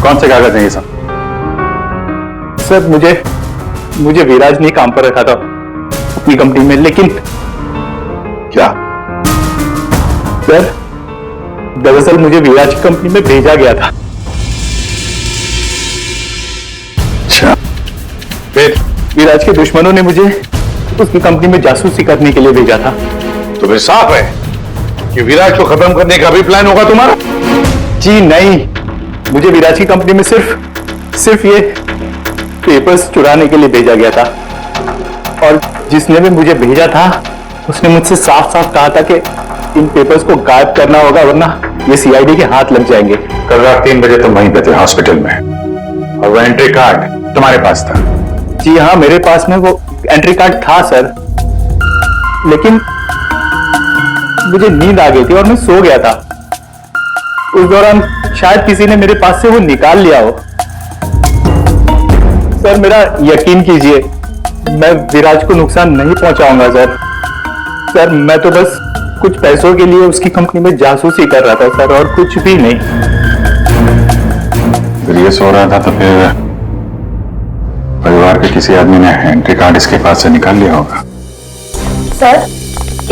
कौन से कागज हैं ये सब? सर मुझे विराज ने काम पर रखा था अपनी कंपनी में, लेकिन क्या? सर दरअसल मुझे विराज की कंपनी में भेजा गया था। अच्छा, फिर विराज के दुश्मनों ने मुझे उसकी कंपनी में जासूसी करने के लिए भेजा था। तो फिर साफ है कि विराज को खत्म करने का भी प्लान होगा तुम्हारा? जी नहीं, मुझे विराज की कंपनी में सिर्फ ये पेपर्स चुराने के लिए भेजा गया था। और जिसने भी मुझे भेजा था उसने मुझसे साफ साफ कहा था कि इन पेपर्स को गायब करना होगा वरना ये सीआईडी के हाथ लग जाएंगे। कल रात 3 बजे तुम वहीं पे थे हॉस्पिटल में, और वो एंट्री कार्ड तुम्हारे पास था? जी हाँ, मेरे पास में वो एंट्री कार्ड था सर, लेकिन मुझे नींद आ गई थी और मैं सो गया था। उस दौरान शायद किसी ने मेरे पास से वो निकाल लिया हो। सर मेरा यकीन कीजिए, मैं विराज को नुकसान नहीं पहुंचाऊंगा सर। सर मैं तो बस कुछ पैसों के लिए उसकी कंपनी में जासूसी कर रहा था सर, और कुछ भी नहीं। फिर ये सो रहा था तो फिर परिवार के किसी आदमी ने एंट्री कार्ड इसके पास से निकाल लिया होगा। सर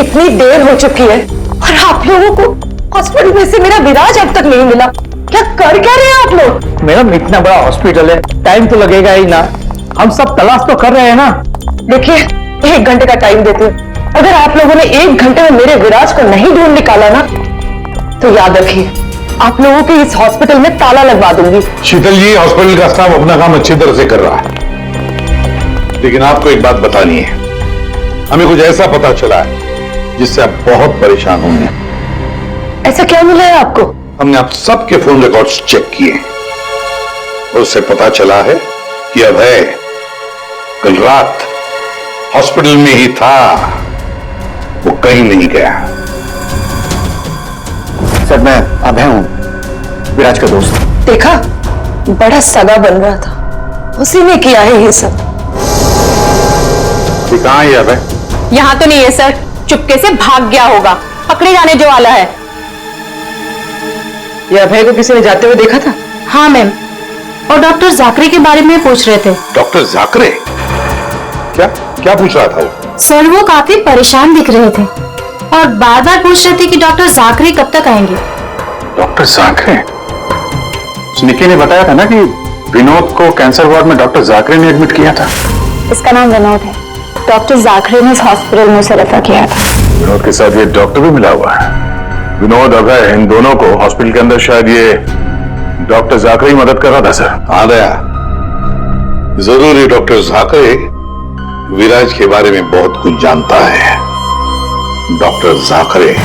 इतनी देर हो चुकी है और आप लोगों को हॉस्पिटल में से मेरा विराज अब तक नहीं मिला। क्या कर क्या रहे हैं आप लोग? मैडम इतना बड़ा हॉस्पिटल है, टाइम तो लगेगा ही ना। हम सब तलाश तो कर रहे हैं ना। देखिए 1 घंटे का टाइम देते हैं, अगर आप लोगों ने 1 घंटे में मेरे विराज को नहीं ढूंढ निकाला ना तो याद रखिए आप लोगों के इस हॉस्पिटल में ताला लगवा दूंगी। शीतल जी, हॉस्पिटल का स्टाफ अपना काम अच्छी तरह से कर रहा है, लेकिन आपको एक बात बतानी है। हमें कुछ ऐसा पता चला है जिससे आप बहुत परेशान होंगे। ऐसा क्या मिला है आपको? हमने आप सबके फोन रिकॉर्ड्स चेक किए और उससे पता चला है कि अभय कल रात हॉस्पिटल में ही था, वो कहीं नहीं गया। सर मैं अभय हूं, विराज का दोस्त। देखा, बड़ा सगा बन रहा था, उसी ने किया है ये सब। कहां है अभय? यहाँ तो नहीं है सर, चुपके से भाग गया होगा, पकड़े जाने जो वाला है। ये अभय को किसी ने जाते हुए देखा था? हाँ मैम, और डॉक्टर जाकरे के बारे में पूछ रहे थे। डॉक्टर जाकरे? क्या क्या पूछ रहा था वो? सर वो काफी परेशान दिख रहे थे और बार बार पूछ रहे थे कि डॉक्टर जाकरे कब तक आएंगे। डॉक्टर जाकरे? निकी ने बताया था ना कि विनोद को कैंसर वार्ड में डॉक्टर जाकरे ने एडमिट किया था। इसका नाम विनोद है, डॉक्टर जाकरे ने इस हॉस्पिटल में उसे रेफर किया था। विनोद के साथ ये डॉक्टर भी मिला हुआ है। विनोद अभय इन दोनों को हॉस्पिटल के अंदर शायद ये डॉक्टर जाकरे ही मदद कर रहा था सर। हाँ दया, जरूर ये डॉक्टर जाकरे विराज के बारे में बहुत कुछ जानता है। डॉक्टर जाकरे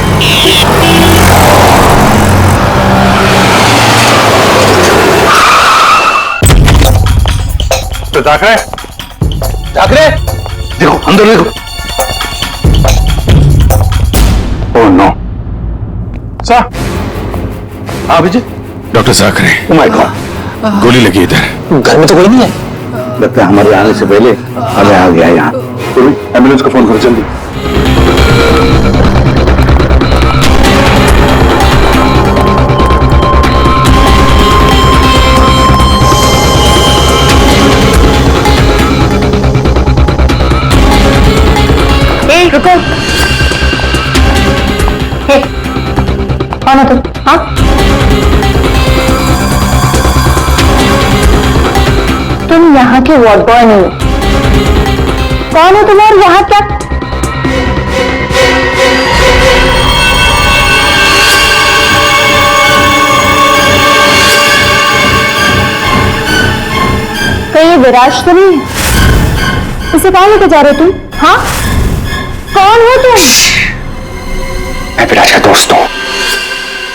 तो जाकरे, जाकरे देखो, अंदर देखो। Oh no sir. हाँ Vijay, doctor Jakre, oh my God, गोली लगी इधर। घर में तो कोई नहीं है। लगता है हमारे आने से पहले अभय आ गया यहाँ। तो एम्बुलेंस को फोन करो जल्दी। रुको, कौन हो तुम? हाँ, तुम यहाँ के वार्ड बॉय नहीं हो। कौन हो तुम और यहाँ क्या? कहीं ये विराज तो नहीं है? इसे कहाँ लेकर जा रहे हो तुम? हाँ, कौन हो तुम? मैं विराज का दोस्त हूं।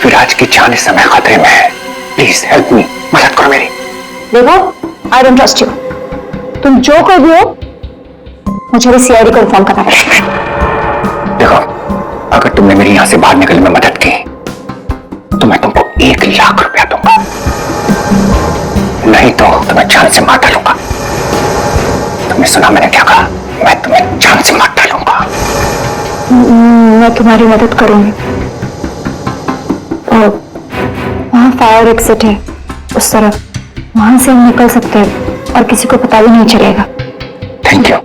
विराज की जान इस समय खतरे में है। प्लीज हेल्प मी, मदद करो मेरी। देखो, आई डोंट ट्रस्ट यू। तुम जो कर भी हो, मुझे भी सीआईडी को इन्फॉर्म करना पड़ेगा। देखो, अगर तुमने मेरी यहां से बाहर निकलने में मदद की तो मैं तुमको 1 लाख रुपया दूंगा, नहीं तो मैं जान से मार डालूंगा। तुमने सुना मैंने क्या कहा? मैं तुम्हें जान से मार डालूंगा। मैं तुम्हारी मदद करूंगी। और वहाँ फायर एग्जिट है उस तरफ, वहां से हम निकल सकते हैं और किसी को पता भी नहीं चलेगा। Thank you.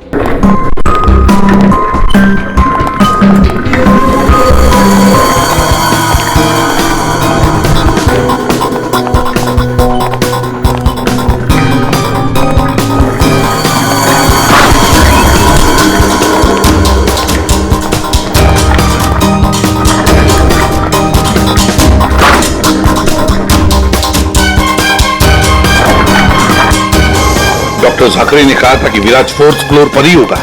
डॉक्टर झाकरे ने कहा था कि विराज 4th फ्लोर पर ही होगा।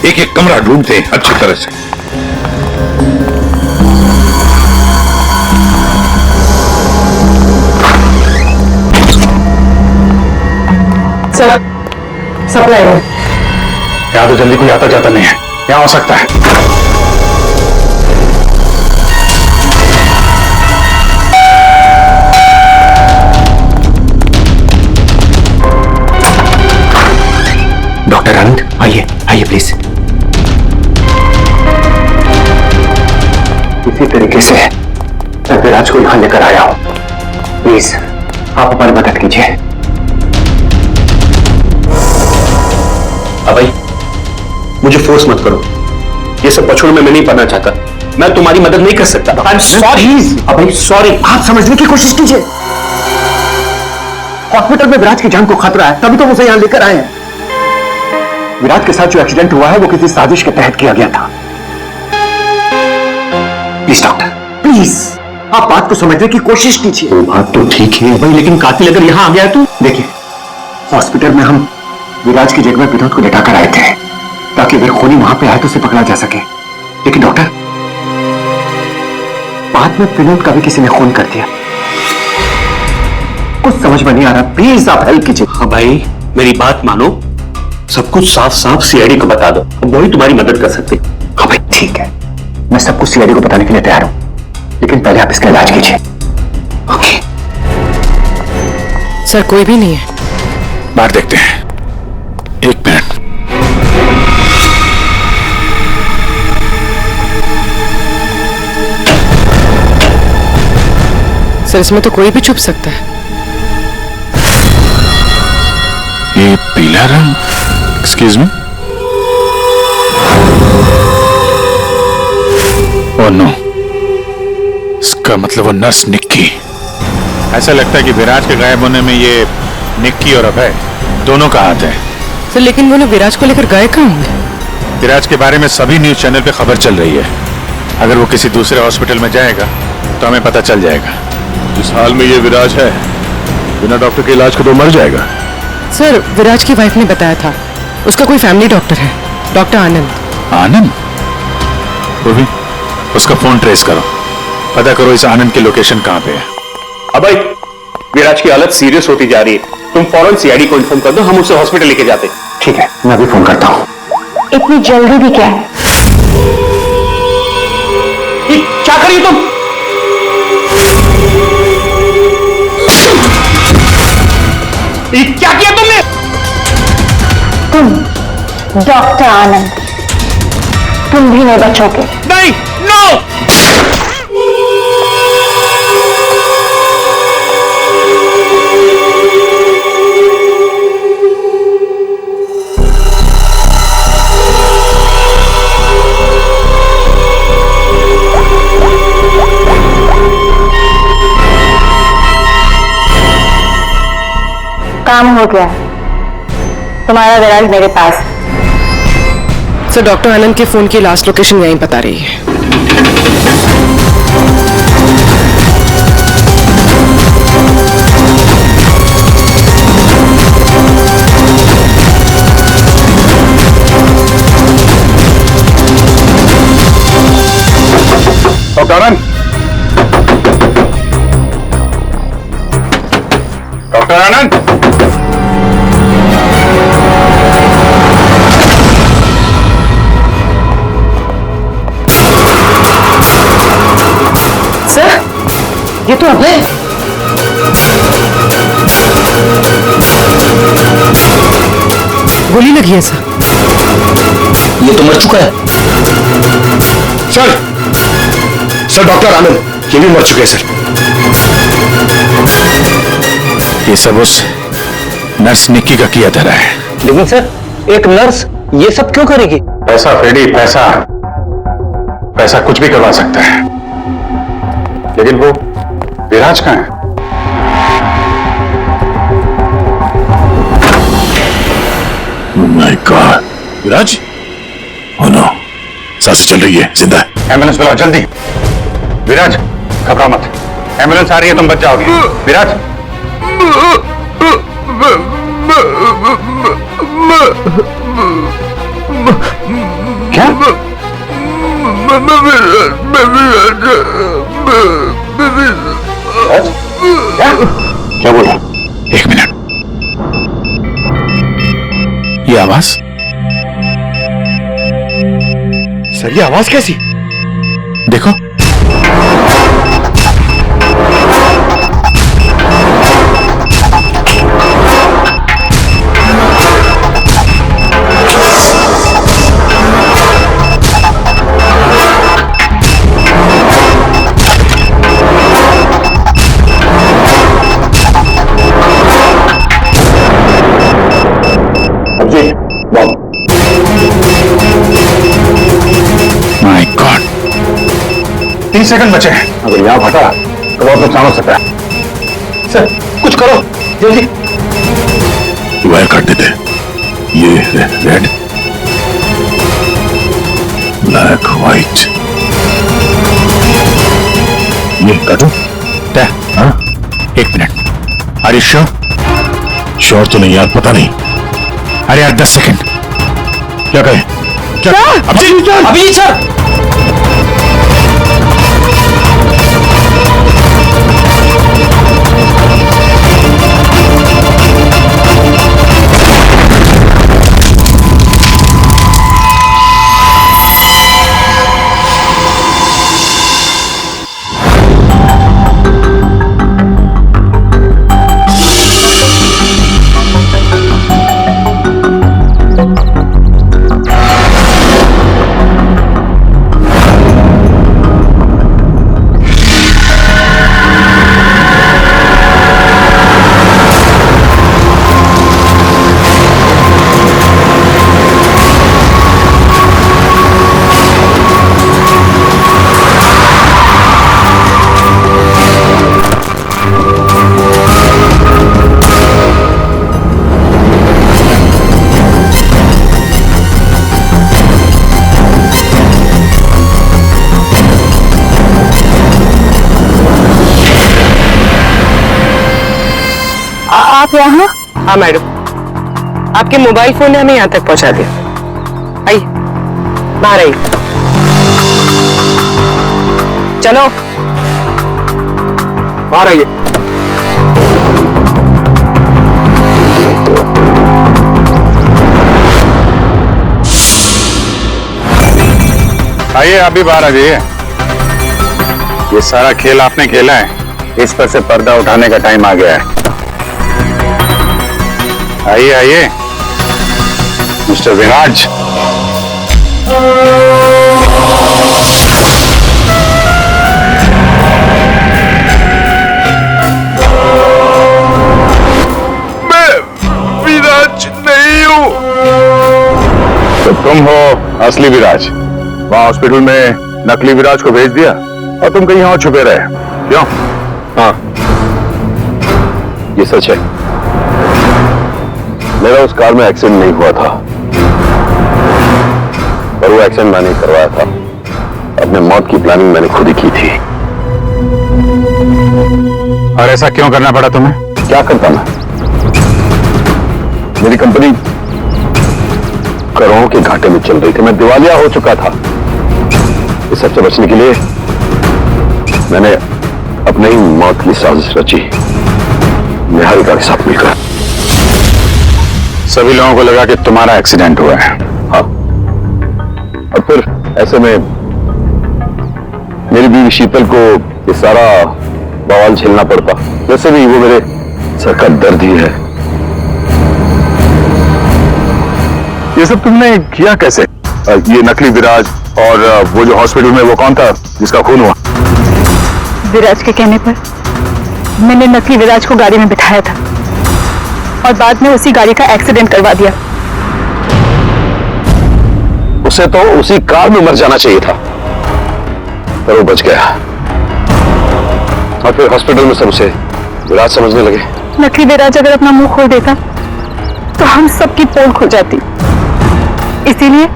एक एक कमरा ढूंढते हैं अच्छी तरह से। सर, सप्लाई है। यहाँ तो जल्दी कोई आता जाता नहीं है, यहाँ हो सकता है। डॉक्टर आनंद, आइए आइए प्लीज। इसी तरीके से मैं विराज को यहां लेकर आया हूं। प्लीज आप हमारी मदद कीजिए। अबे मुझे फोर्स मत करो, ये सब बछड़ों में मैं नहीं पढ़ना चाहता। मैं तुम्हारी मदद नहीं कर सकता। I am sorry. अबे सॉरी, आप समझने की कोशिश कीजिए। हॉस्पिटल में विराज की जान को खतरा है, तभी तो उसे यहां लेकर आए हैं। विराज के साथ जो एक्सीडेंट हुआ है वो किसी साजिश के तहत किया गया था। प्लीज डॉक्टर, प्लीज आप बात को समझने की कोशिश कीजिए। वो बात तो ठीक है भाई, लेकिन कातिल अगर यहां आ गया तो। देखिए, हॉस्पिटल में हम विराज की जगह में विनोद को लेटाकर आए थे ताकि अगर खूनी वहां पे आए तो उसे पकड़ा जा सके। लेकिन डॉक्टर, बाद में विनोद का भी किसी ने खून कर दिया। कुछ समझ में नहीं आ रहा, प्लीज आप हेल्प कीजिए। हाँ भाई, मेरी बात मानो, सब कुछ साफ साफ सीआईडी को बता दो, अब वही तुम्हारी मदद कर सकते। हाँ भाई ठीक है, मैं सब कुछ सीआईडी को बताने के लिए तैयार हूं, लेकिन पहले आप इसका इलाज कीजिए। ओके सर, कोई भी नहीं है। बाहर देखते हैं। एक मिनट। सर, इसमें तो कोई भी छुप सकता है। ये पीला रंग, एक्सक्यूज मी। ओह नो, इसका मतलब वो नर्स निक्की। ऐसा लगता है कि विराज के गायब होने में ये निक्की और अभय दोनों का हाथ है। सर, लेकिन वो लोग विराज को लेकर गए कहाँ होंगे? विराज के बारे में सभी न्यूज चैनल पे खबर चल रही है। अगर वो किसी दूसरे हॉस्पिटल में जाएगा तो हमें पता चल जाएगा। जिस हाल में ये विराज है, बिना डॉक्टर के इलाज को तो मर जाएगा। सर, विराज की वाइफ ने बताया था उसका कोई फैमिली डॉक्टर है, डॉक्टर आनंद। आनंद? भी उसका फोन ट्रेस करो, पता करो इस आनंद की लोकेशन कहाँ पे है। अब भाई, विराज की हालत सीरियस होती जा रही है, तुम फौरन सीआईडी को इन्फॉर्म कर दो, हम उसे हॉस्पिटल लेके जाते। ठीक है, मैं अभी फोन करता हूँ। इतनी जल्दी भी क्या है? क्या करिए तुम? क्या किया तुमने? तुम डॉक्टर आनंद, तुम भी नहीं बचोगे। नहीं, नो। काम हो गया, तुम्हारा विराज मेरे पास। सर, डॉक्टर आनंद के फोन की लास्ट लोकेशन यहीं बता रही है। डॉक्टर आनंद, डॉक्टर आनंद, सर, ये तो अभय। गोली लगी है सर। ये तो मर चुका है। सर डॉक्टर आनंद ये भी मर चुके हैं सर। ये सब उस नर्स निक्की का किया धरा है। लेकिन सर एक नर्स ये सब क्यों करेगी? पैसा फ्रेडी, पैसा पैसा कुछ भी करवा सकता है। लेकिन वो विराज कहाँ है? My God, Viraj? Oh no, सांसें चल रही है, जिंदा है। एम्बुलेंस बुलाओ जल्दी। विराज घबराओ मत, एम्बुलेंस आ रही है, तुम बच जाओगे। विराज क्या? क्या बोला? एक मिनट, ये आवाज? सर ये आवाज कैसी? देखो, माय गॉड, 30 सेकंड बचे हैं। अगर यहां फटा तो बहुत नुकसान हो सकता है। सर कुछ करो जल्दी। वायर काट देते। ये रेड, ब्लैक, व्हाइट, ये काटो। हाँ, एक मिनट। अरे श्योर तो नहीं यार, पता नहीं। अरे यार 10 सेकंड, क्या करें? क्या? अभी सर। आप यहाँ? हाँ मैडम, आपके मोबाइल फोन ने हमें यहाँ तक पहुँचा दिया। आइए बाहर आइए। चलो बाहर आइए। आइए आप भी बाहर आ जाइए। ये सारा खेल आपने खेला है, इस पर से पर्दा उठाने का टाइम आ गया है। आइए आइए मिस्टर विराज। मैं विराज नहीं हूं। तो तुम हो असली विराज। वहां हॉस्पिटल में नकली विराज को भेज दिया और तुम कहीं और छुपे रहे, क्यों? हाँ ये सच है। मेरा उस कार में एक्सीडेंट नहीं हुआ था, और वो एक्सीडेंट मैंने करवाया था। अपने मौत की प्लानिंग मैंने खुद ही की थी। और ऐसा क्यों करना पड़ा तुम्हें? क्या करता मैं? मेरी कंपनी करोड़ों के घाटे में चल रही थी, मैं दिवालिया हो चुका था। इस सबसे बचने के लिए मैंने अपने ही मौत की साजिश रची, निहारिका के साथ मिलकर। सभी लोगों को लगा कि तुम्हारा एक्सीडेंट हुआ है। हाँ, और फिर ऐसे में मेरी बीवी शीतल को ये सारा बवाल झेलना पड़ता। वैसे भी वो मेरे सर का दर्द ही है। ये सब तुमने किया कैसे? ये नकली विराज और वो जो हॉस्पिटल में वो कौन था जिसका खून हुआ? विराज के कहने पर मैंने नकली विराज को गाड़ी में बिठाया था और बाद में उसी गाड़ी का एक्सीडेंट करवा दिया। उसे तो उसी कार में मर जाना चाहिए था, पर वो बच गया। और फिर हॉस्पिटल में सब उसे विराज समझने लगे। नकली विराज अगर अपना मुंह खोल देता तो हम सबकी पोल खुल जाती। इसीलिए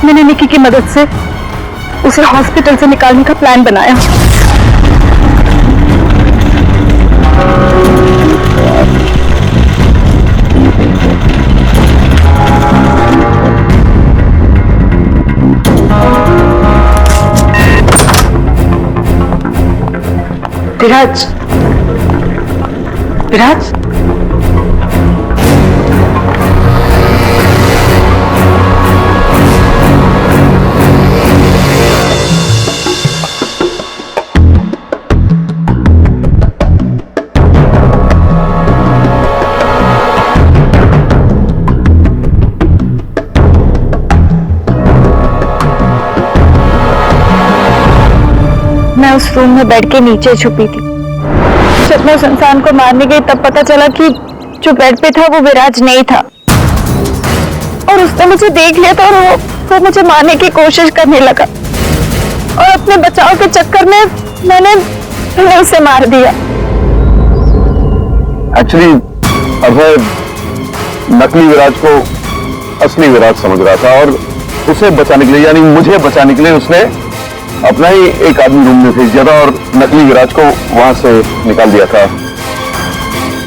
मैंने निकी की मदद से उसे हॉस्पिटल से निकालने का प्लान बनाया। विराज, विराज, मैं उस रूम में बेड के नीचे छुपी थी। जब मैं उस इंसान को मारने गई तब पता चला कि जो बेड पे था वो विराज नहीं था और उसने मुझे देख लिया था और वो मुझे मारने की कोशिश करने लगा और अपने बचाव के चक्कर में मैंने उसे मार दिया। एक्चुअली अभय नकली विराज को असली विराज समझ रहा था और उसे बचाने के लिए, यानी मुझे बचाने के लिए, उसने अपना ही एक आदमी रूम में भेज दिया था और नकली विराज को वहां से निकाल दिया था।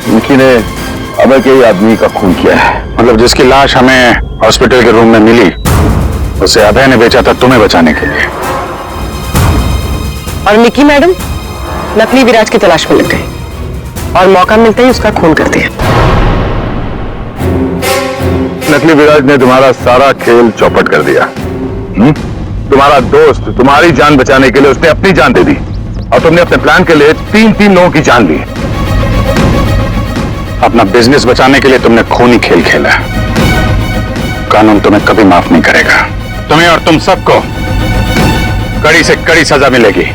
निकी ने अभय के ही आदमी का खून किया है। मतलब जिसकी लाश हमें हॉस्पिटल के रूम में मिली उसे अभय ने बेचा था तुम्हें बचाने के लिए। और निकी मैडम नकली विराज की तलाश में लग गई और मौका मिलते ही उसका खून कर दिया। नकली विराज ने तुम्हारा सारा खेल चौपट कर दिया। तुम्हारा दोस्त तुम्हारी जान बचाने के लिए उसने अपनी जान दे दी और तुमने अपने प्लान के लिए 3 लोगों की जान ली। अपना बिजनेस बचाने के लिए तुमने खूनी खेल खेला। कानून तुम्हें कभी माफ नहीं करेगा। तुम्हें और तुम सबको कड़ी से कड़ी सजा मिलेगी।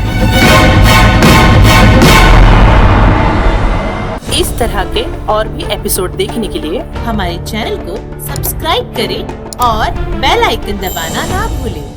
इस तरह के और भी एपिसोड देखने के लिए हमारे चैनल को सब्सक्राइब करें और बेल आइकन दबाना ना भूलें।